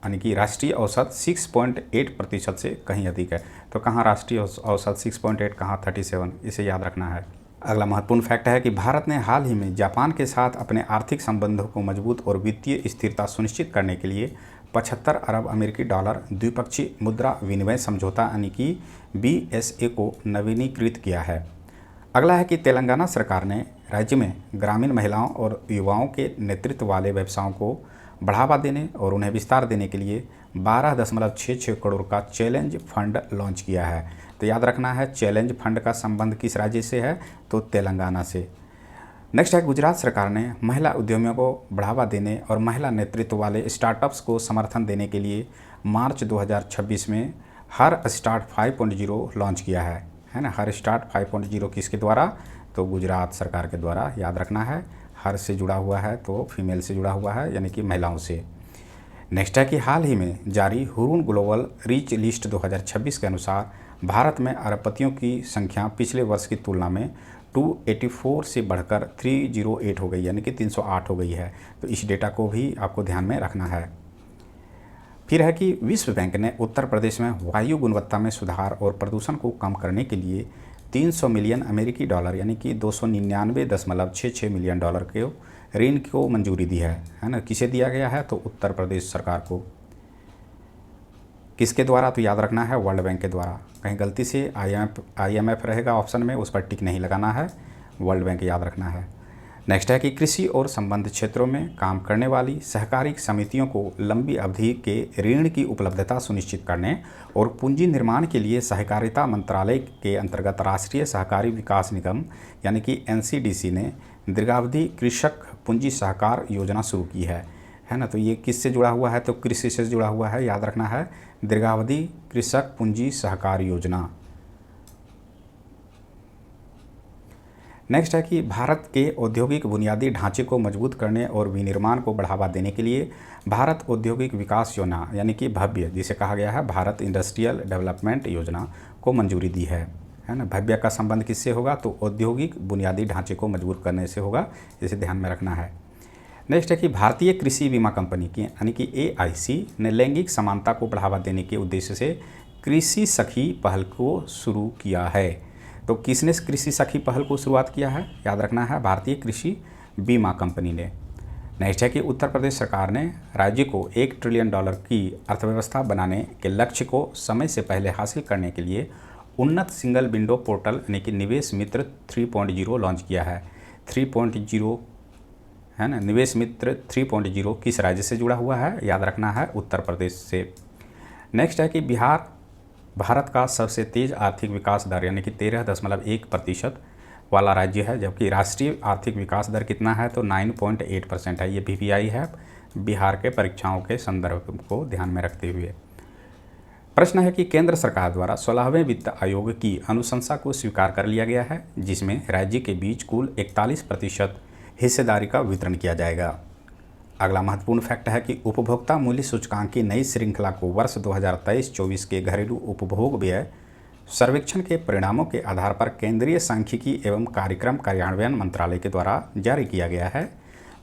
यानी कि राष्ट्रीय औसत 6.8% से कहीं अधिक है। तो कहाँ राष्ट्रीय औसत 6.8, कहाँ 37, इसे याद रखना है। अगला महत्वपूर्ण फैक्ट है कि भारत ने हाल ही में जापान के साथ अपने आर्थिक संबंधों को मजबूत और वित्तीय स्थिरता सुनिश्चित करने के लिए 75 अरब अमेरिकी डॉलर द्विपक्षीय मुद्रा विनिमय समझौता यानी कि BSA को नवीनीकृत किया है। अगला है कि तेलंगाना सरकार ने राज्य में ग्रामीण महिलाओं और युवाओं के नेतृत्व वाले व्यवसायों को बढ़ावा देने और उन्हें विस्तार देने के लिए 12.66 करोड़ का चैलेंज फंड लॉन्च किया है। तो याद रखना है चैलेंज फंड का संबंध किस राज्य से है? तो तेलंगाना से। नेक्स्ट है गुजरात सरकार ने महिला उद्यमियों को बढ़ावा देने और महिला नेतृत्व वाले स्टार्टअप्स को समर्थन देने के लिए मार्च 2026 में हर स्टार्ट 5.0 लॉन्च किया है ना। हर स्टार्ट 5.0 किसके द्वारा? तो गुजरात सरकार के द्वारा। याद रखना है हर से जुड़ा हुआ है तो फीमेल से जुड़ा हुआ है यानी कि महिलाओं से। नेक्स्ट है कि हाल ही में जारी हुरून ग्लोबल रीच लिस्ट 2026 के अनुसार भारत में अरबपतियों की संख्या पिछले वर्ष की तुलना में 284 से बढ़कर 308 हो गई यानी कि 308 हो गई है। तो इस डेटा को भी आपको ध्यान में रखना है। फिर है कि विश्व बैंक ने उत्तर प्रदेश में वायु गुणवत्ता में सुधार और प्रदूषण को कम करने के लिए 300 मिलियन अमेरिकी डॉलर यानी कि 299.66 मिलियन डॉलर के ऋण को मंजूरी दी है ना। किसे दिया गया है? तो उत्तर प्रदेश सरकार को। किसके द्वारा? तो याद रखना है वर्ल्ड बैंक के द्वारा। कहीं गलती से IMF रहेगा ऑप्शन में, उस पर टिक नहीं लगाना है, वर्ल्ड बैंक याद रखना है। नेक्स्ट है कि कृषि और संबद्ध क्षेत्रों में काम करने वाली सहकारी समितियों को लंबी अवधि के ऋण की उपलब्धता सुनिश्चित करने और पूंजी निर्माण के लिए सहकारिता मंत्रालय के अंतर्गत राष्ट्रीय सहकारी विकास निगम यानी कि NCDC ने दीर्घावधि कृषक पूंजी सहकार योजना शुरू की है ना। तो ये किससे जुड़ा हुआ है? तो कृषि से जुड़ा हुआ है। याद रखना है दीर्घावधि कृषक पूंजी सहकार योजना। नेक्स्ट है कि भारत के औद्योगिक बुनियादी ढांचे को मजबूत करने और विनिर्माण को बढ़ावा देने के लिए भारत औद्योगिक विकास योजना यानी कि भव्य, जिसे कहा गया है भारत इंडस्ट्रियल डेवलपमेंट योजना, को मंजूरी दी है ना। भव्य का संबंध किससे होगा? तो औद्योगिक बुनियादी ढांचे को मजबूत करने से होगा, इसे ध्यान में रखना है। नेक्स्ट है कि भारतीय कृषि बीमा कंपनी की यानी कि AIC ने लैंगिक समानता को बढ़ावा देने के उद्देश्य से कृषि सखी पहल को शुरू किया है। तो किसने कृषि सखी पहल को शुरुआत किया है? याद रखना है भारतीय कृषि बीमा कंपनी ने। नेक्स्ट है कि उत्तर प्रदेश सरकार ने राज्य को $1 ट्रिलियन की अर्थव्यवस्था बनाने के लक्ष्य को समय से पहले हासिल करने के लिए उन्नत सिंगल विंडो पोर्टल यानी कि निवेश मित्र 3.0 लॉन्च किया है। 3.0 है ना। निवेश मित्र 3.0 किस राज्य से जुड़ा हुआ है? याद रखना है उत्तर प्रदेश से। नेक्स्ट है कि बिहार भारत का सबसे तेज आर्थिक विकास दर यानी कि 13.1% वाला राज्य है, जबकि राष्ट्रीय आर्थिक विकास दर कितना है? तो 9.8% है। ये PPI है बिहार के परीक्षाओं के संदर्भ को ध्यान में रखते हुए। प्रश्न है कि केंद्र सरकार द्वारा 16वें वित्त आयोग की अनुशंसा को स्वीकार कर लिया गया है, जिसमें राज्य के बीच कुल 41% हिस्सेदारी का वितरण किया जाएगा। अगला महत्वपूर्ण फैक्ट है कि उपभोक्ता मूल्य सूचकांक की नई श्रृंखला को वर्ष 2023-24 के घरेलू उपभोग व्यय सर्वेक्षण के परिणामों के आधार पर केंद्रीय सांख्यिकी एवं कार्यक्रम कार्यान्वयन मंत्रालय के द्वारा जारी किया गया है।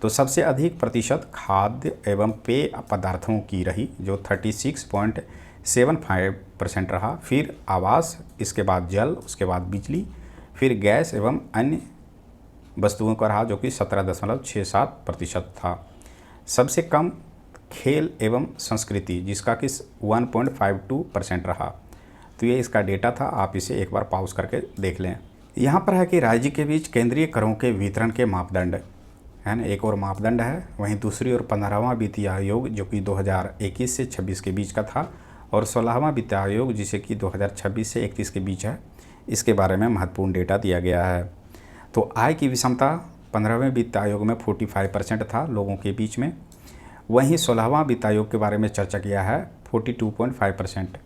तो सबसे अधिक प्रतिशत खाद्य एवं पेय पदार्थों की रही जो 36.75% रहा। फिर आवास, इसके बाद जल, उसके बाद बिजली, फिर गैस एवं अन्य वस्तुओं का रहा जो कि 17.67% था। सबसे कम खेल एवं संस्कृति जिसका कि 1.52% रहा। तो ये इसका डेटा था, आप इसे एक बार पॉज करके देख लें। यहाँ पर है कि राज्य के बीच केंद्रीय करों के वितरण के मापदंड है ना, एक और मापदंड है। वहीं दूसरी ओर 15वां वित्तीय आयोग जो कि 2021 से 26 के बीच का था, और 16वां वित्तीय आयोग जिसे कि 2026 से 31 के बीच है, इसके बारे में महत्वपूर्ण डेटा दिया गया है। तो आय की विषमता 15वें वित्त आयोग में 45% था लोगों के बीच में। वहीं 16वां वित्त आयोग के बारे में चर्चा किया है 42.5%।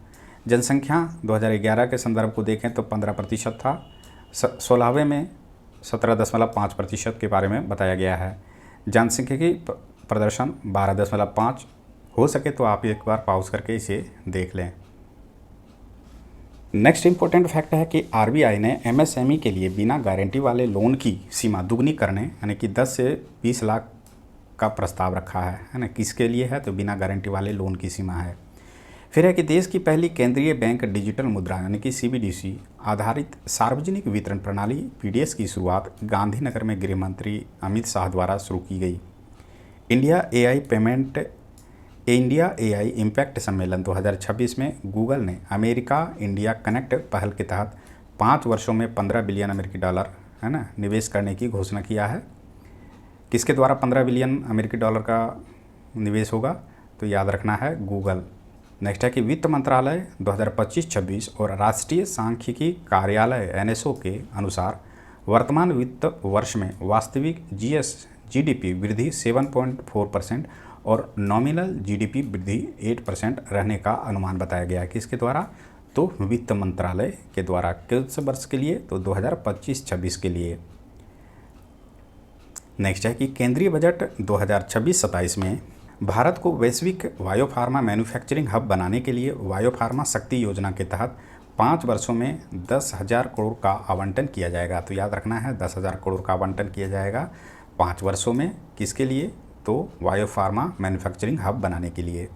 जनसंख्या 2011 के संदर्भ को देखें तो 15% था। 16वें में 17.5% के बारे में बताया गया है। जनसांख्यिकी प्रदर्शन 12.5। हो सके तो आप एक बार पॉज करके इसे देख लें। नेक्स्ट इंपॉर्टेंट फैक्ट है कि आरबीआई ने एमएसएमई के लिए बिना गारंटी वाले लोन की सीमा दुगनी करने यानी कि 10 से 20 लाख का प्रस्ताव रखा है ना। किसके लिए है? तो बिना गारंटी वाले लोन की सीमा है। फिर है कि देश की पहली केंद्रीय बैंक डिजिटल मुद्रा यानी कि सीबीडीसी आधारित सार्वजनिक वितरण प्रणाली पीडीएस की शुरुआत गांधीनगर में गृह मंत्री अमित शाह द्वारा शुरू की गई। इंडिया एआई इम्पैक्ट सम्मेलन 2026 में गूगल ने अमेरिका इंडिया कनेक्ट पहल के तहत 5 वर्षों में $15 बिलियन अमेरिकी डॉलर है ना निवेश करने की घोषणा किया है। किसके द्वारा 15 बिलियन अमेरिकी डॉलर का निवेश होगा? तो याद रखना है गूगल। नेक्स्ट है कि वित्त मंत्रालय 2025-26 और राष्ट्रीय सांख्यिकी कार्यालय एनएसओ के अनुसार वर्तमान वित्त वर्ष में वास्तविक जीडीपी वृद्धि 7.4% और नॉमिनल जीडीपी वृद्धि 8% रहने का अनुमान बताया गया है। किसके द्वारा? तो वित्त मंत्रालय के द्वारा। किस वर्ष के लिए? तो 2025-26 के लिए। नेक्स्ट है कि केंद्रीय बजट 2026-27 में भारत को वैश्विक बायोफार्मा मैन्युफैक्चरिंग हब बनाने के लिए बायोफार्मा शक्ति योजना के तहत 5 वर्षों में 10,000 करोड़ का आवंटन किया जाएगा। तो याद रखना है 10,000 करोड़ का आवंटन किया जाएगा 5 वर्षों में। किसके लिए? तो बायोफार्मा मैन्युफैक्चरिंग हब बनाने के लिए।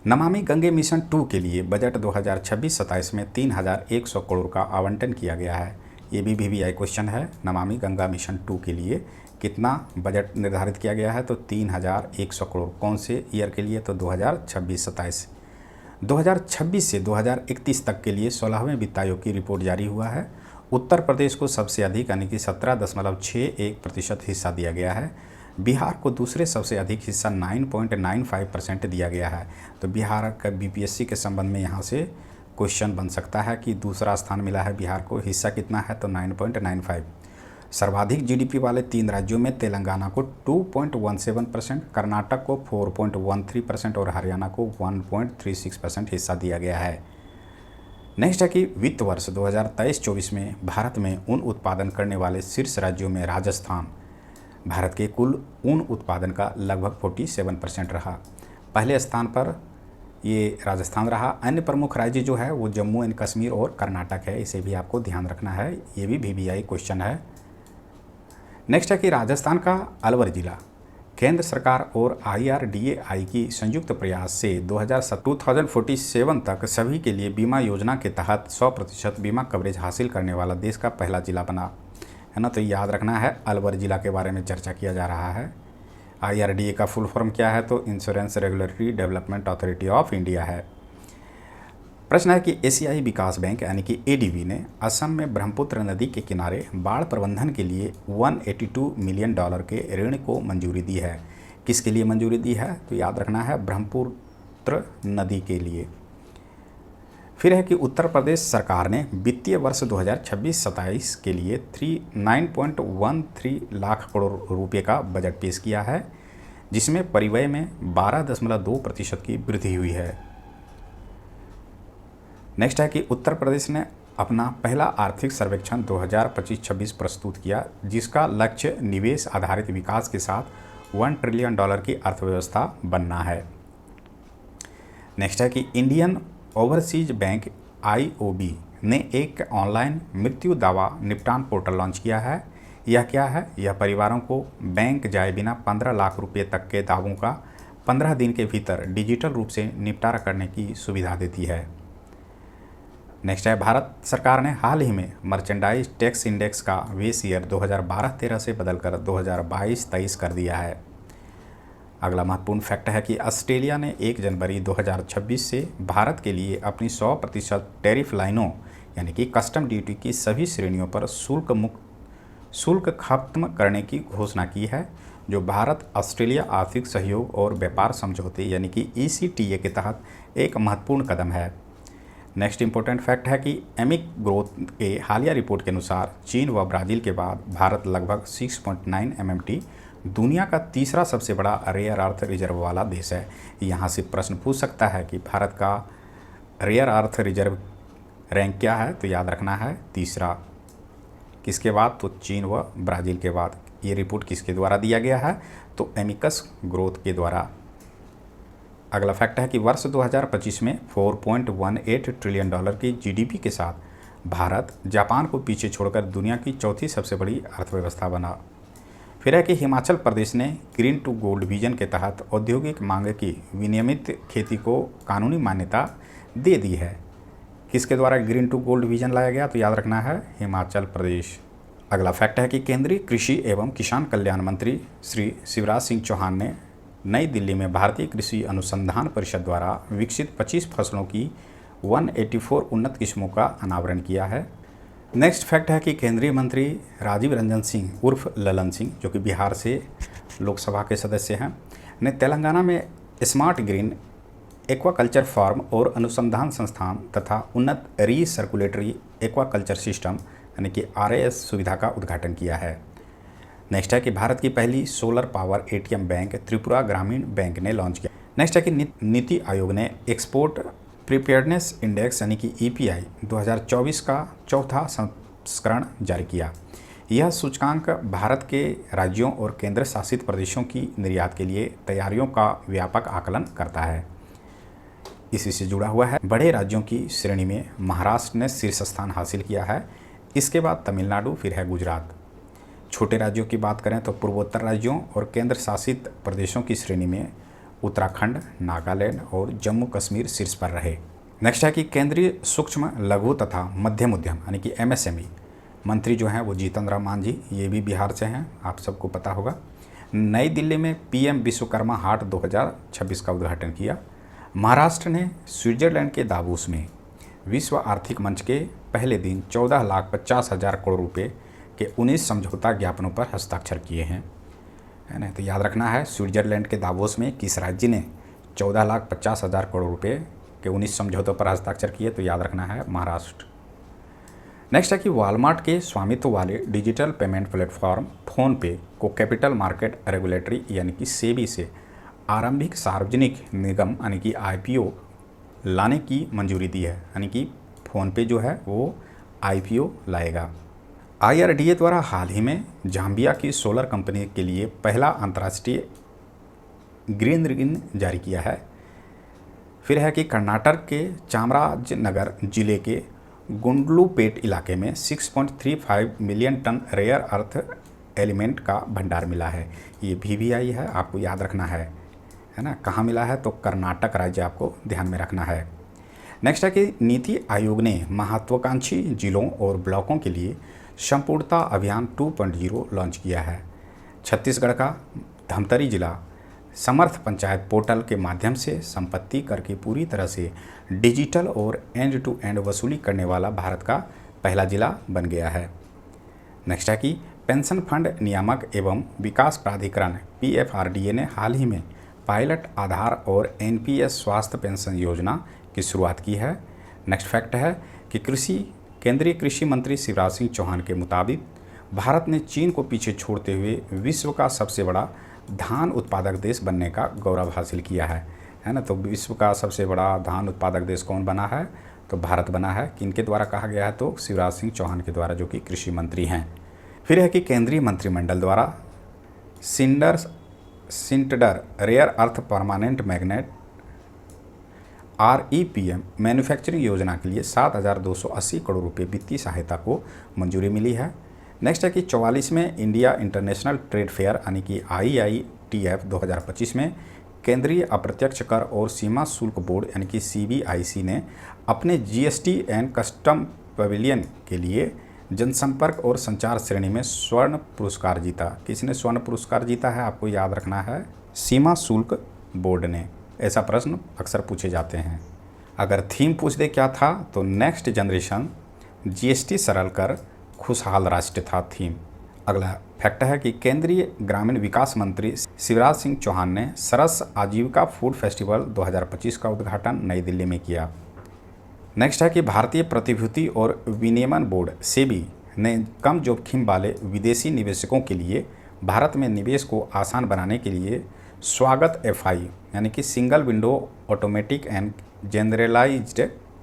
नमामि गंगे मिशन 2 के लिए बजट 2026-27 में 3,100 करोड़ का आवंटन किया गया है। ये भी VVI क्वेश्चन है। नमामि गंगा मिशन 2 के लिए कितना बजट निर्धारित किया गया है? तो 3,100 करोड़। कौन से ईयर के लिए? तो 2026-27। 2026 से 2031 तक के लिए 16वें वित्त आयोग की रिपोर्ट जारी हुआ है। उत्तर प्रदेश को सबसे अधिक यानी कि 17.61% हिस्सा दिया गया है। बिहार को दूसरे सबसे अधिक हिस्सा 9.95% दिया गया है। तो बिहार का बीपीएससी के संबंध में यहाँ से क्वेश्चन बन सकता है कि दूसरा स्थान मिला है बिहार को, हिस्सा कितना है? तो 9.95। सर्वाधिक जीडीपी वाले 3 राज्यों में तेलंगाना को 2.17%, कर्नाटक को 4.13% और हरियाणा को 1.36% हिस्सा दिया गया है। नेक्स्ट है कि वित्त वर्ष 2023-24 में भारत में ऊन उत्पादन करने वाले शीर्ष राज्यों में राजस्थान भारत के कुल ऊन उत्पादन का लगभग 47% रहा। पहले स्थान पर ये राजस्थान रहा। अन्य प्रमुख राज्य जो है वो जम्मू एंड कश्मीर और कर्नाटक है। इसे भी आपको ध्यान रखना है, ये भी VVI क्वेश्चन है। नेक्स्ट है कि राजस्थान का अलवर जिला केंद्र सरकार और IRDAI की संयुक्त प्रयास से 2047 तक सभी के लिए बीमा योजना के तहत 100% बीमा कवरेज हासिल करने वाला देश का पहला जिला बना है ना। तो याद रखना है अलवर जिला के बारे में चर्चा किया जा रहा है। IRDA का फुल फॉर्म क्या है? तो insurance regulatory development authority of India है। प्रश्न है कि एशियाई विकास बैंक यानी कि ADB ने असम में ब्रह्मपुत्र नदी के किनारे बाढ़ प्रबंधन के लिए $182 मिलियन के ऋण को मंजूरी दी है। किसके लिए मंजूरी दी है? तो याद रखना है ब्रह्मपुत्र नदी के लिए। फिर है कि उत्तर प्रदेश सरकार ने वित्तीय वर्ष 2026-27 के लिए 9.13 लाख करोड़ रुपये का बजट पेश किया है, जिसमें परिव्यय में 12.2% की वृद्धि हुई है। नेक्स्ट है कि उत्तर प्रदेश ने अपना पहला आर्थिक सर्वेक्षण 2025-26 प्रस्तुत किया, जिसका लक्ष्य निवेश आधारित विकास के साथ $1 ट्रिलियन की अर्थव्यवस्था बनना है। नेक्स्ट है कि इंडियन ओवरसीज बैंक IOB ने एक ऑनलाइन मृत्यु दावा निपटान पोर्टल लॉन्च किया है। यह क्या है? यह परिवारों को बैंक जाए बिना 15 लाख रुपये तक के दावों का 15 दिन के भीतर डिजिटल रूप से निपटारा करने की सुविधा देती है। नेक्स्ट है, भारत सरकार ने हाल ही में मर्चेंडाइज टैक्स इंडेक्स का बेस ईयर 2012-13 से बदलकर 2022-23 कर दिया है। अगला महत्वपूर्ण फैक्ट है कि ऑस्ट्रेलिया ने 1 जनवरी 2026 से भारत के लिए अपनी 100% टैरिफ लाइनों यानी कि कस्टम ड्यूटी की सभी श्रेणियों पर शुल्क खत्म करने की घोषणा की है, जो भारत ऑस्ट्रेलिया आर्थिक सहयोग और व्यापार समझौते यानी कि ECTA के तहत एक महत्वपूर्ण कदम है। नेक्स्ट इंपॉर्टेंट फैक्ट है कि एमिक ग्रोथ के हालिया रिपोर्ट के अनुसार चीन व ब्राज़ील के बाद भारत लगभग 6.9 MMT दुनिया का तीसरा सबसे बड़ा रेयर अर्थ रिजर्व वाला देश है। यहाँ से प्रश्न पूछ सकता है कि भारत का रेयर अर्थ रिजर्व रैंक क्या है, तो याद रखना है तीसरा। किसके बाद? तो चीन व ब्राज़ील के बाद। ये रिपोर्ट किसके द्वारा दिया गया है? तो एमिकस ग्रोथ के द्वारा। अगला फैक्ट है कि वर्ष 2025 में $4.18 ट्रिलियन की GDP के साथ भारत जापान को पीछे छोड़कर दुनिया की चौथी सबसे बड़ी अर्थव्यवस्था बना। फिर है कि हिमाचल प्रदेश ने ग्रीन टू गोल्ड विजन के तहत औद्योगिक मांग की विनियमित खेती को कानूनी मान्यता दे दी है। किसके द्वारा ग्रीन टू गोल्ड विजन लाया गया? तो याद रखना है हिमाचल प्रदेश। अगला फैक्ट है कि केंद्रीय कृषि एवं किसान कल्याण मंत्री श्री शिवराज सिंह चौहान ने नई दिल्ली में भारतीय कृषि अनुसंधान परिषद द्वारा विकसित 25 फसलों की 184 उन्नत किस्मों का अनावरण किया है। नेक्स्ट फैक्ट है कि केंद्रीय मंत्री राजीव रंजन सिंह उर्फ ललन सिंह, जो कि बिहार से लोकसभा के सदस्य हैं, ने तेलंगाना में स्मार्ट ग्रीन एक्वाकल्चर फार्म और अनुसंधान संस्थान तथा उन्नत रीसर्कुलेटरी एक्वाकल्चर सिस्टम यानी कि RAS सुविधा का उद्घाटन किया है। नेक्स्ट है कि भारत की पहली solar power ATM bank Tripura ग्रामीण बैंक ने लॉन्च किया। नेक्स्ट है कि नीति आयोग ने एक्सपोर्ट प्रिपेयर्डनेस इंडेक्स यानी कि EPI 2024 का चौथा संस्करण जारी किया। यह सूचकांक भारत के राज्यों और केंद्र शासित प्रदेशों की निर्यात के लिए तैयारियों का व्यापक आकलन करता है। इसी से जुड़ा हुआ है। बड़े राज्यों की श्रेणी में महाराष्ट्र ने शीर्ष स्थान हासिल किया है, इसके बाद तमिलनाडु, फिर है गुजरात। छोटे राज्यों की बात करें तो पूर्वोत्तर राज्यों और केंद्र शासित प्रदेशों की श्रेणी में उत्तराखंड, नागालैंड और जम्मू कश्मीर शीर्ष पर रहे। नेक्स्ट है कि केंद्रीय सूक्ष्म लघु तथा मध्यम उद्यम यानी कि MSME मंत्री जो हैं वो जीतन राम मांझी, ये भी बिहार से हैं, आप सबको पता होगा। नई दिल्ली में PM विश्वकर्मा हाट 2026 का उद्घाटन किया। महाराष्ट्र ने स्विट्जरलैंड के दावोस में विश्व आर्थिक मंच के पहले दिन 14,50,000 करोड़ रुपए के 19 समझौता ज्ञापनों पर हस्ताक्षर किए हैं, है ना। तो याद रखना है स्विट्जरलैंड के दावोस में किस राज्य ने 14,50,000 करोड़ रुपए के 19 समझौतों पर हस्ताक्षर किए, तो याद रखना है महाराष्ट्र। नेक्स्ट है कि वॉलमार्ट के स्वामित्व वाले डिजिटल पेमेंट प्लेटफॉर्म फ़ोनपे को कैपिटल मार्केट रेगुलेटरी यानी कि सेबी से आरंभिक सार्वजनिक निगम यानी कि IPO लाने की मंजूरी दी है, यानी कि फ़ोनपे जो है वो IPO लाएगा। IRDA द्वारा हाल ही में जाम्बिया की सोलर कंपनी के लिए पहला अंतर्राष्ट्रीय ग्रीन ऋण जारी किया है। फिर है कि कर्नाटक के चामराजनगर जिले के गुंडलुपेट इलाके में 6.35 million tonne rare earth element का भंडार मिला है। ये VVI है, आपको याद रखना है ना। कहाँ मिला है? तो कर्नाटक राज्य आपको ध्यान में रखना है। नेक्स्ट है कि नीति आयोग ने महत्वाकांक्षी जिलों और ब्लॉकों के लिए संपूर्णता अभियान 2.0 लॉन्च किया है। छत्तीसगढ़ का धमतरी जिला समर्थ पंचायत पोर्टल के माध्यम से संपत्ति कर की पूरी तरह से डिजिटल और एंड टू एंड वसूली करने वाला भारत का पहला जिला बन गया है। नेक्स्ट है कि पेंशन फंड नियामक एवं विकास प्राधिकरण PFRDA ने हाल ही में पायलट आधार और NPS स्वास्थ्य पेंशन योजना की शुरुआत की है। नेक्स्ट फैक्ट है कि केंद्रीय कृषि मंत्री शिवराज सिंह चौहान के मुताबिक भारत ने चीन को पीछे छोड़ते हुए विश्व का सबसे बड़ा धान उत्पादक देश बनने का गौरव हासिल किया है ना। तो विश्व का सबसे बड़ा धान उत्पादक देश कौन बना है? तो भारत बना है। किनके द्वारा कहा गया है? तो शिवराज सिंह चौहान के द्वारा, जो कि कृषि मंत्री हैं। फिर है कि केंद्रीय मंत्रिमंडल द्वारा sintered rare earth permanent magnet REPM manufacturing योजना के लिए 7,280 करोड़ रुपए वित्तीय सहायता को मंजूरी मिली है। नेक्स्ट है कि 44वें इंडिया इंटरनेशनल ट्रेड फेयर यानी कि IITF 2025 में केंद्रीय अप्रत्यक्ष कर और सीमा शुल्क बोर्ड यानी कि CBIC ने अपने GST एंड कस्टम पवेलियन के लिए जनसंपर्क और संचार श्रेणी में स्वर्ण पुरस्कार जीता। किसने स्वर्ण पुरस्कार जीता है, आपको याद रखना है, सीमा शुल्क बोर्ड ने। ऐसा प्रश्न अक्सर पूछे जाते हैं। अगर थीम पूछ दे क्या था, तो नेक्स्ट जनरेशन GST सरल कर खुशहाल राष्ट्र था थीम। अगला फैक्ट है कि केंद्रीय ग्रामीण विकास मंत्री शिवराज सिंह चौहान ने सरस आजीविका फूड फेस्टिवल 2025 का उद्घाटन नई दिल्ली में किया। नेक्स्ट है कि भारतीय प्रतिभूति और विनियमन बोर्ड सेबी ने कम जोखिम वाले विदेशी निवेशकों के लिए भारत में निवेश को आसान बनाने के लिए स्वागत FI यानी कि single window automatic and generalised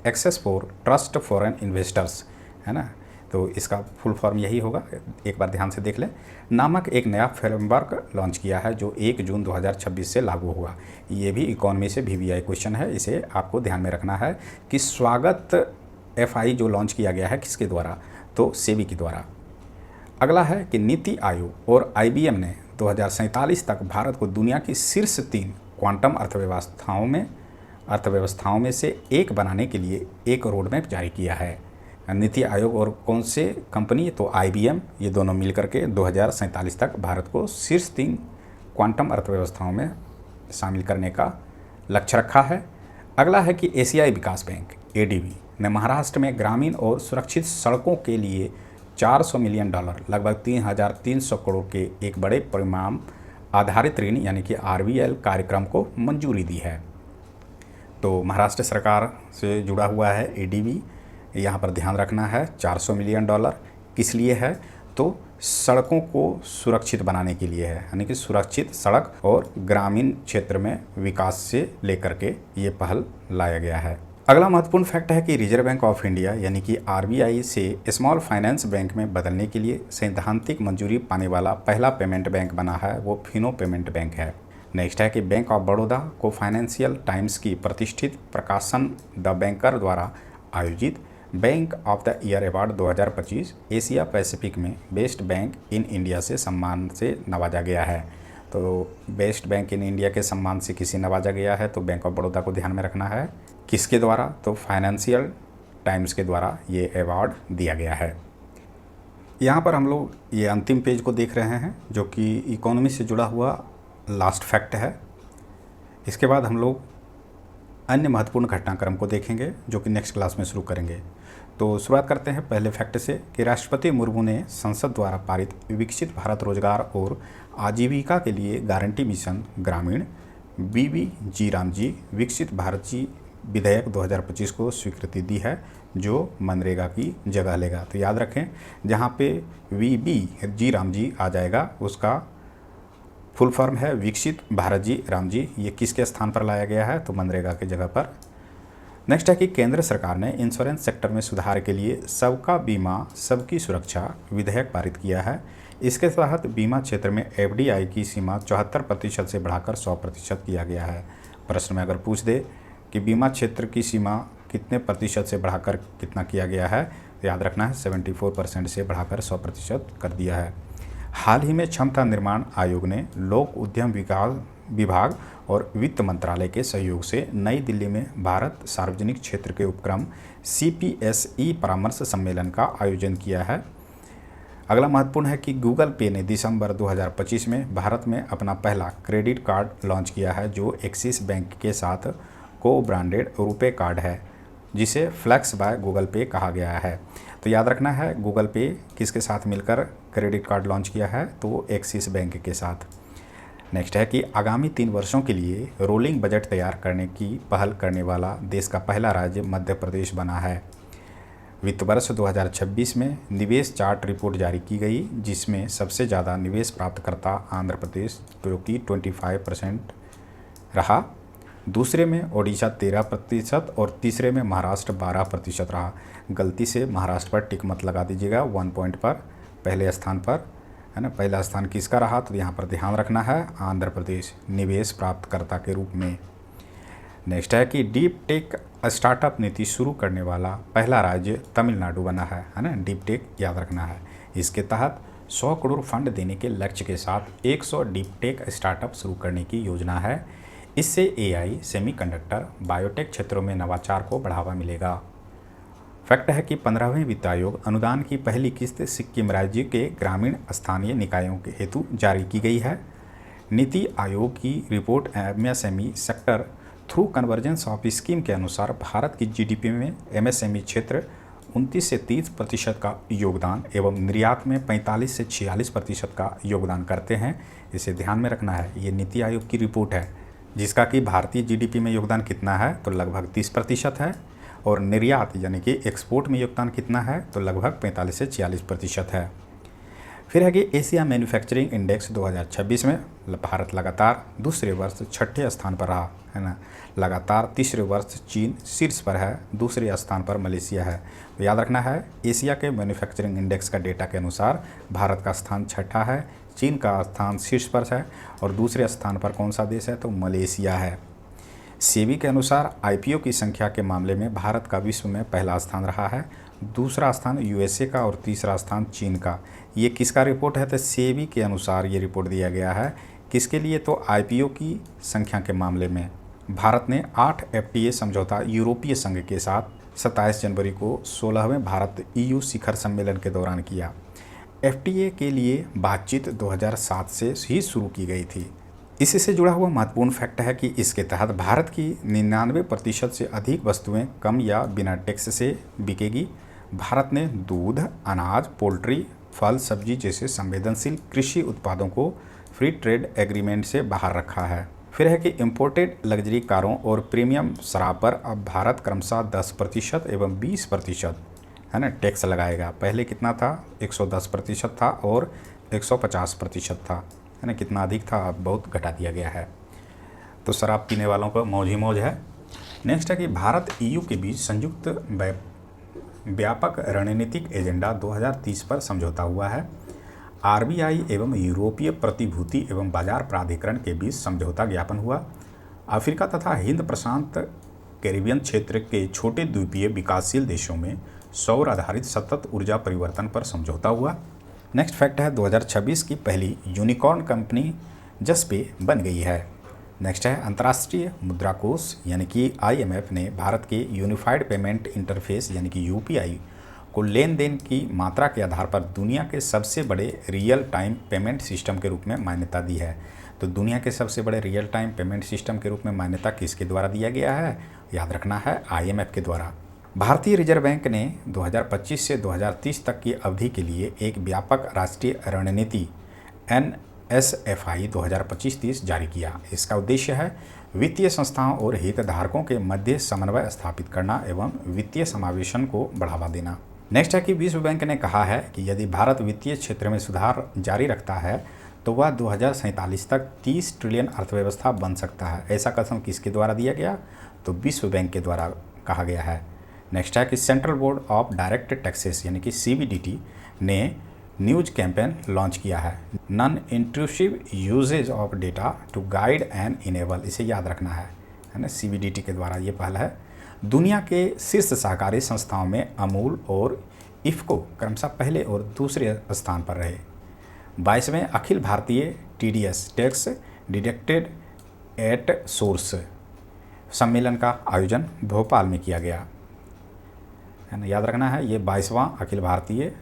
access for trust foreign investors, है ना, तो इसका फुल फॉर्म यही होगा, एक बार ध्यान से देख लें, नामक एक नया फ्रेमवर्क लॉन्च किया है जो 1 जून 2026 से लागू होगा। ये भी इकोनॉमी से VVI क्वेश्चन है, इसे आपको ध्यान में रखना है कि स्वागत FI जो लॉन्च किया गया है किसके द्वारा, तो सेबी के द्वारा। अगला है कि नीति आयोग और IBM ने 2047 तक भारत को दुनिया की शीर्ष 3 क्वांटम अर्थव्यवस्थाओं में से एक बनाने के लिए एक रोड मैप जारी किया है। नीति आयोग और कौन से कंपनी, तो IBM, ये दोनों मिलकर के 2047 तक भारत को शीर्ष 3 क्वांटम अर्थव्यवस्थाओं में शामिल करने का लक्ष्य रखा है। अगला है कि एशियाई विकास बैंक ADB ने महाराष्ट्र में ग्रामीण और सुरक्षित सड़कों के लिए $400 मिलियन लगभग 3,300 करोड़ के एक बड़े परिमाण आधारित ऋण यानी कि RBL कार्यक्रम को मंजूरी दी है। तो महाराष्ट्र सरकार से जुड़ा हुआ है ADB, यहाँ पर ध्यान रखना है। $400 मिलियन किस लिए है, तो सड़कों को सुरक्षित बनाने के लिए है, यानी कि सुरक्षित सड़क और ग्रामीण क्षेत्र में विकास से लेकर के ये पहल लाया गया है। अगला महत्वपूर्ण फैक्ट है कि रिजर्व बैंक ऑफ इंडिया यानी कि RBI से स्मॉल फाइनेंस बैंक में बदलने के लिए सैद्धांतिक मंजूरी पाने वाला पहला पेमेंट बैंक बना है, वो फिनो पेमेंट बैंक है। नेक्स्ट है कि बैंक ऑफ बड़ौदा को फाइनेंशियल टाइम्स की प्रतिष्ठित प्रकाशन द बैंकर द्वारा आयोजित bank of the year award 2025 Asia Pacific में बेस्ट बैंक इन इंडिया से सम्मान से नवाजा गया है। तो बेस्ट बैंक इन इंडिया के सम्मान से किसे नवाजा गया है, तो बैंक ऑफ बड़ौदा को ध्यान में रखना है। किसके द्वारा, तो फाइनेंशियल टाइम्स के द्वारा ये अवार्ड दिया गया है। यहाँ पर हम लोग ये अंतिम पेज को देख रहे हैं जो कि इकोनॉमी से जुड़ा हुआ लास्ट फैक्ट है। इसके बाद हम लोग अन्य महत्वपूर्ण घटनाक्रम को देखेंगे जो कि नेक्स्ट क्लास में शुरू करेंगे। तो शुरुआत करते हैं पहले फैक्ट से कि राष्ट्रपति मुर्मू ने संसद द्वारा पारित विकसित भारत रोजगार और आजीविका के लिए गारंटी मिशन ग्रामीण BBG रामजी विकसित भारत जी विधेयक 2025 को स्वीकृति दी है जो मनरेगा की जगह लेगा। तो याद रखें, जहाँ पे BBG रामजी आ जाएगा उसका फुल फॉर्म है विकसित भारत जी रामजी। ये किसके स्थान पर लाया गया है, तो मनरेगा की जगह पर। नेक्स्ट है कि केंद्र सरकार ने इंश्योरेंस सेक्टर में सुधार के लिए सबका बीमा सबकी सुरक्षा विधेयक पारित किया है। इसके तहत बीमा क्षेत्र में FDI की सीमा 74% से बढ़ाकर 100% किया गया है। प्रश्न में अगर पूछ दे कि बीमा क्षेत्र की सीमा कितने प्रतिशत से बढ़ाकर कितना किया गया है, तो याद रखना है 74% से बढ़ाकर 100% कर दिया है। हाल ही में क्षमता निर्माण आयोग ने लोक उद्यम विभाग और वित्त मंत्रालय के सहयोग से नई दिल्ली में भारत सार्वजनिक क्षेत्र के उपक्रम CPSE परामर्श सम्मेलन का आयोजन किया है। अगला महत्वपूर्ण है कि गूगल पे ने दिसंबर 2025 में भारत में अपना पहला क्रेडिट कार्ड लॉन्च किया है जो एक्सिस बैंक के साथ को ब्रांडेड रुपे कार्ड है जिसे फ्लैक्स बाय गूगल पे कहा गया है। तो याद रखना है गूगल पे किसके साथ मिलकर क्रेडिट कार्ड लॉन्च किया है, तो एक्सिस बैंक के साथ। नेक्स्ट है कि आगामी 3 वर्षों के लिए रोलिंग बजट तैयार करने की पहल करने वाला देश का पहला राज्य मध्य प्रदेश बना है। वित्त वर्ष 2026 में निवेश चार्ट रिपोर्ट जारी की गई जिसमें सबसे ज़्यादा निवेश प्राप्तकर्ता आंध्र प्रदेश जो कि 25% रहा, दूसरे में ओडिशा 13% और तीसरे में महाराष्ट्र 12% रहा। गलती से महाराष्ट्र पर टिक मत लगा दीजिएगा 1 पॉइंट पर, पहले स्थान पर, है ना। पहला स्थान किसका रहा, तो यहाँ पर ध्यान रखना है आंध्र प्रदेश निवेश प्राप्तकर्ता के रूप में। नेक्स्ट है कि डीप टेक स्टार्टअप नीति शुरू करने वाला पहला राज्य तमिलनाडु बना है ना। डीप टेक याद रखना है। इसके तहत 100 करोड़ फंड देने के लक्ष्य के साथ 100 डीप टेक स्टार्टअप शुरू करने की योजना है। इससे एआई, सेमीकंडक्टर, बायोटेक क्षेत्रों में नवाचार को बढ़ावा मिलेगा। फैक्ट है कि 15वें वित्त आयोग अनुदान की पहली किस्त सिक्किम राज्य के ग्रामीण स्थानीय निकायों के हेतु जारी की गई है। नीति आयोग की report MSME sector through convergence of scheme के अनुसार भारत की जीडीपी में एमएसएमई क्षेत्र 29 से 30% का योगदान एवं निर्यात में 45 से 46% का योगदान करते हैं। इसे ध्यान में रखना है। ये नीति आयोग की रिपोर्ट है जिसका कि भारतीय जीडीपी में योगदान कितना है तो लगभग 30% है, और निर्यात यानी कि एक्सपोर्ट में योगदान कितना है तो लगभग 45 से 46% है। फिर है कि एशिया मैन्युफैक्चरिंग इंडेक्स 2026 में भारत लगातार दूसरे वर्ष छठे स्थान पर रहा है ना। लगातार तीसरे वर्ष चीन शीर्ष पर है, दूसरे स्थान पर मलेशिया है। तो याद रखना है, एशिया के मैन्युफैक्चरिंग इंडेक्स का डेटा के अनुसार भारत का स्थान छठा है, चीन का स्थान शीर्ष पर है, और दूसरे स्थान पर कौन सा देश है तो मलेशिया है। सेबी के अनुसार आईपीओ की संख्या के मामले में भारत का विश्व में पहला स्थान रहा है, दूसरा स्थान यूएसए का और तीसरा स्थान चीन का। ये किसका रिपोर्ट है तो सेबी के अनुसार ये रिपोर्ट दिया गया है। किसके लिए तो आईपीओ की संख्या के मामले में भारत ने 8 एफटीए समझौता यूरोपीय संघ के साथ 27 जनवरी को 16वें भारत ईयू शिखर सम्मेलन के दौरान किया। एफटीए के लिए बातचीत 2007 से ही शुरू की गई थी। इसी से जुड़ा हुआ महत्वपूर्ण फैक्ट है कि इसके तहत भारत की 99% से अधिक वस्तुएं कम या बिना टैक्स से बिकेगी। भारत ने दूध, अनाज, पोल्ट्री, फल, सब्जी जैसे संवेदनशील कृषि उत्पादों को फ्री ट्रेड एग्रीमेंट से बाहर रखा है। फिर है कि इम्पोर्टेड लग्जरी कारों और प्रीमियम शराब पर अब भारत क्रमशः 10% एवं 20% है ना टैक्स लगाएगा। पहले कितना था 110% था और 150% था, है ना। कितना अधिक था, अब बहुत घटा दिया गया है। तो शराब पीने वालों को मौज ही मौज है। नेक्स्ट है कि भारत ईयू के बीच संयुक्त व्यापक रणनीतिक एजेंडा 2030 पर समझौता हुआ है। आरबीआई एवं यूरोपीय प्रतिभूति एवं बाजार प्राधिकरण के बीच समझौता ज्ञापन हुआ। अफ्रीका तथा हिंद प्रशांत कैरिबियन क्षेत्र के छोटे द्वीपीय विकासशील देशों में सौर आधारित सतत ऊर्जा परिवर्तन पर समझौता हुआ। नेक्स्ट फैक्ट है 2026 की पहली यूनिकॉर्न कंपनी जसपे बन गई है। नेक्स्ट है अंतर्राष्ट्रीय मुद्रा कोष यानी कि आईएमएफ ने भारत के यूनिफाइड पेमेंट इंटरफेस यानी कि यूपीआई को लेन देन की मात्रा के आधार पर दुनिया के सबसे बड़े रियल टाइम पेमेंट सिस्टम के रूप में मान्यता दी है। तो दुनिया के सबसे बड़े रियल टाइम पेमेंट सिस्टम के रूप में मान्यता किसके द्वारा दिया गया है, याद रखना है आईएमएफ के द्वारा। भारतीय रिजर्व बैंक ने 2025 से 2030 तक की अवधि के लिए एक व्यापक राष्ट्रीय रणनीति NSFI 2025-30 जारी किया। इसका उद्देश्य है वित्तीय संस्थाओं और हितधारकों के मध्य समन्वय स्थापित करना एवं वित्तीय समावेशन को बढ़ावा देना। नेक्स्ट है कि विश्व बैंक ने कहा है कि यदि भारत वित्तीय क्षेत्र में सुधार जारी रखता है तो वह 2047 तक 30 ट्रिलियन अर्थव्यवस्था बन सकता है। ऐसा कथन किसके द्वारा दिया गया तो विश्व बैंक के द्वारा कहा गया है। नेक्स्ट है कि central board of direct taxes यानी कि CBDT ने न्यूज कैंपेन लॉन्च किया है, non intrusive uses of data to guide and enable. इसे याद रखना है ना। CBDT के द्वारा ये पहल है। दुनिया के शीर्ष सहकारी संस्थाओं में अमूल और इफ़को क्रमशः पहले और दूसरे स्थान पर रहे। 22वें Akhil Bharatiya TDS tax deducted at source सम्मेलन का आयोजन भोपाल में किया गया है ना। याद रखना है ये 22वां अखिल भारतीय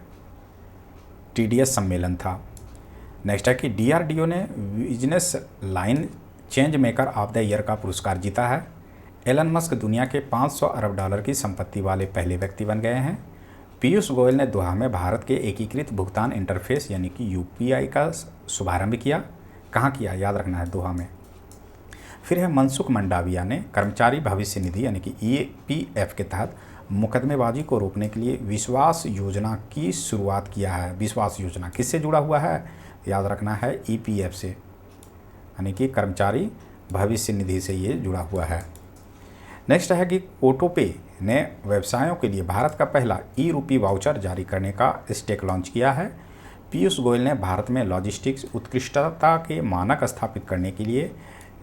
TDS सम्मेलन था। नेक्स्ट है कि DRDO ने business line change maker of the year का पुरस्कार जीता है। एलन मस्क दुनिया के 500 अरब डॉलर की संपत्ति वाले पहले व्यक्ति बन गए हैं। पीयूष गोयल ने दोहा में भारत के एकीकृत भुगतान इंटरफेस यानी कि UPI का शुभारंभ किया। कहाँ किया, याद रखना है, दोहा में। फिर है मनसुख मंडाविया ने कर्मचारी भविष्य निधि यानी कि EPF के तहत मुकदमेबाजी को रोकने के लिए विश्वास योजना की शुरुआत किया है। विश्वास योजना किससे जुड़ा हुआ है, याद रखना है EPF से यानी कि कर्मचारी भविष्य निधि से ये जुड़ा हुआ है। नेक्स्ट है कि ऑटोपे ने व्यवसायों के लिए भारत का पहला ई-रूपी वाउचर जारी करने का स्टेक लॉन्च किया है। पीयूष गोयल ने भारत में लॉजिस्टिक्स उत्कृष्टता के मानक स्थापित करने के लिए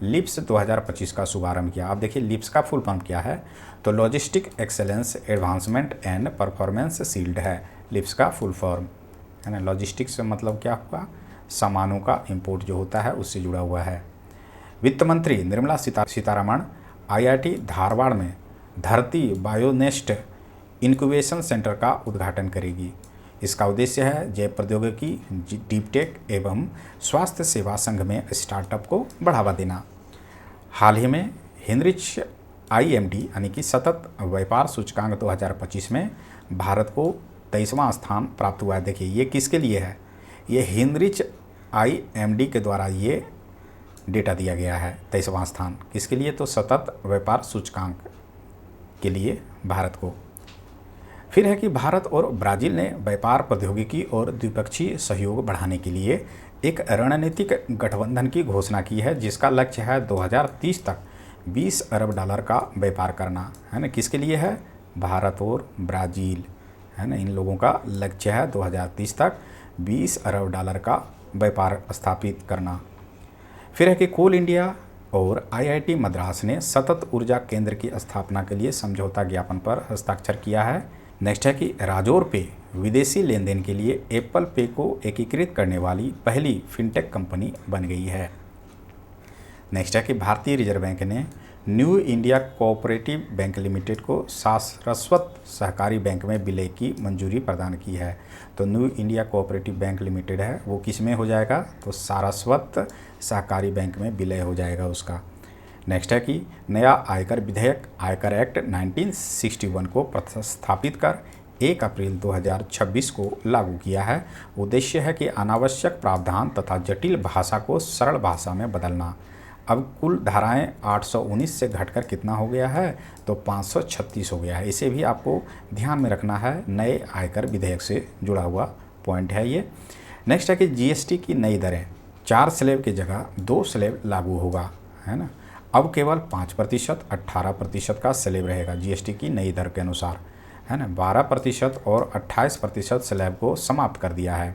लिप्स 2025 का शुभारंभ किया। आप देखिए लिप्स का फुल फॉर्म क्या है तो logistic excellence advancement and performance shield है लिप्स का फुल फॉर्म। है ना। लॉजिस्टिक्स से मतलब क्या हुआ, सामानों का इंपोर्ट जो होता है उससे जुड़ा हुआ है। वित्त मंत्री निर्मला सीतारमण IIT धारवाड़ में धरती बायोनेस्ट इंक्यूबेशन सेंटर का उद्घाटन करेगी। इसका उद्देश्य है जैव प्रौद्योगिकी, डीप टेक एवं स्वास्थ्य सेवा संघ में स्टार्टअप को बढ़ावा देना। हाल ही में हेनरिच IMD यानी कि सतत व्यापार सूचकांक 2025 में भारत को 23वां स्थान प्राप्त हुआ है। देखिए ये किसके लिए है, ये हेनरिच IMD के द्वारा ये डेटा दिया गया है। 23वां स्थान किसके लिए, तो सतत व्यापार सूचकांक के लिए भारत को। फिर है कि भारत और ब्राज़ील ने व्यापार प्रौद्योगिकी और द्विपक्षीय सहयोग बढ़ाने के लिए एक रणनीतिक गठबंधन की घोषणा की है, जिसका लक्ष्य है 2030 तक $20 अरब का व्यापार करना, है ना। किसके लिए है, भारत और ब्राज़ील, है ना। इन लोगों का लक्ष्य है 2030 तक $20 अरब का व्यापार स्थापित करना। फिर है कि कोल इंडिया और IIT मद्रास ने सतत ऊर्जा केंद्र की स्थापना के लिए समझौता ज्ञापन पर हस्ताक्षर किया है। नेक्स्ट है कि राजौर पे विदेशी लेन देन के लिए एप्पल पे को एकीकृत करने वाली पहली फिनटेक कंपनी बन गई है। नेक्स्ट है कि भारतीय रिजर्व बैंक ने new India cooperative bank limited को सारस्वत सहकारी बैंक में विलय की मंजूरी प्रदान की है। तो new India cooperative bank limited है वो किस में हो जाएगा, तो सारस्वत सहकारी बैंक में विलय हो जाएगा उसका। नेक्स्ट है कि नया आयकर विधेयक आयकर एक्ट 1961 को प्रस्थापित कर 1 अप्रैल 2026 को लागू किया है। उद्देश्य है कि अनावश्यक प्रावधान तथा जटिल भाषा को सरल भाषा में बदलना। अब कुल धाराएं 819 से घटकर कितना हो गया है, तो 536 हो गया है। इसे भी आपको ध्यान में रखना है, नए आयकर विधेयक से जुड़ा हुआ पॉइंट है ये। नेक्स्ट है कि GST की नई दरें 4 स्लैब की जगह 2 स्लैब लागू होगा, है ना। अब केवल 5%, 18% का स्लैब रहेगा GST की नई दर के अनुसार, है ना। 12% और 28% स्लैब को समाप्त कर दिया है।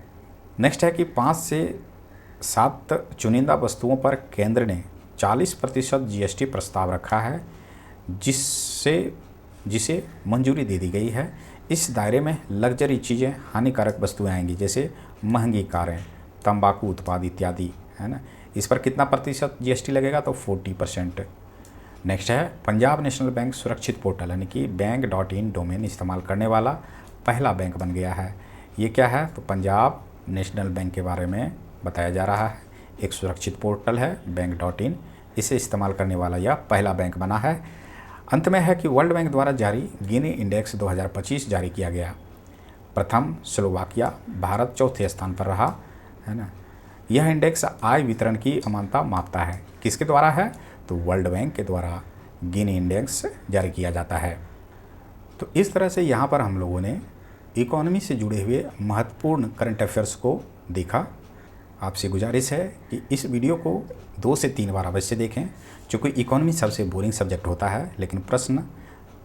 नेक्स्ट है कि 5 से 7 चुनिंदा वस्तुओं पर केंद्र ने 40% GST प्रस्ताव रखा है, जिसे मंजूरी दे दी गई है। इस दायरे में लग्जरी चीज़ें, हानिकारक वस्तुएं आएंगी, जैसे महंगी कारें, तंबाकू उत्पाद इत्यादि, है ना। इस पर कितना प्रतिशत GST लगेगा, तो 40%। नेक्स्ट है पंजाब नेशनल बैंक सुरक्षित पोर्टल यानी कि बैंक.in डोमेन इस्तेमाल करने वाला पहला बैंक बन गया है। ये क्या है, तो पंजाब नेशनल बैंक के बारे में बताया जा रहा है। एक सुरक्षित पोर्टल है बैंक.in, इसे इस्तेमाल करने वाला यह पहला बैंक बना है। अंत में है कि वर्ल्ड बैंक द्वारा जारी गिनी इंडेक्स 2025 जारी किया गया। प्रथम स्लोवाकिया, भारत चौथे स्थान पर रहा, है ना। यह इंडेक्स आय वितरण की समानता मापता है। किसके द्वारा है, तो वर्ल्ड बैंक के द्वारा गिनी इंडेक्स जारी किया जाता है। तो इस तरह से यहाँ पर हम लोगों ने इकोनॉमी से जुड़े हुए महत्वपूर्ण करंट अफेयर्स को देखा। आपसे गुजारिश है कि इस वीडियो को 2 से 3 बार अवश्य देखें, चूँकि इकोनॉमी सबसे बोरिंग सब्जेक्ट होता है, लेकिन प्रश्न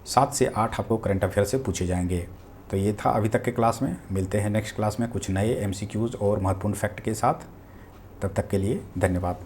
7 से 8 आपको करंट अफेयर से पूछे जाएंगे। तो ये था अभी तक के क्लास में। मिलते हैं नेक्स्ट क्लास में कुछ नए MCQs और महत्वपूर्ण फैक्ट के साथ। तब तक के लिए धन्यवाद।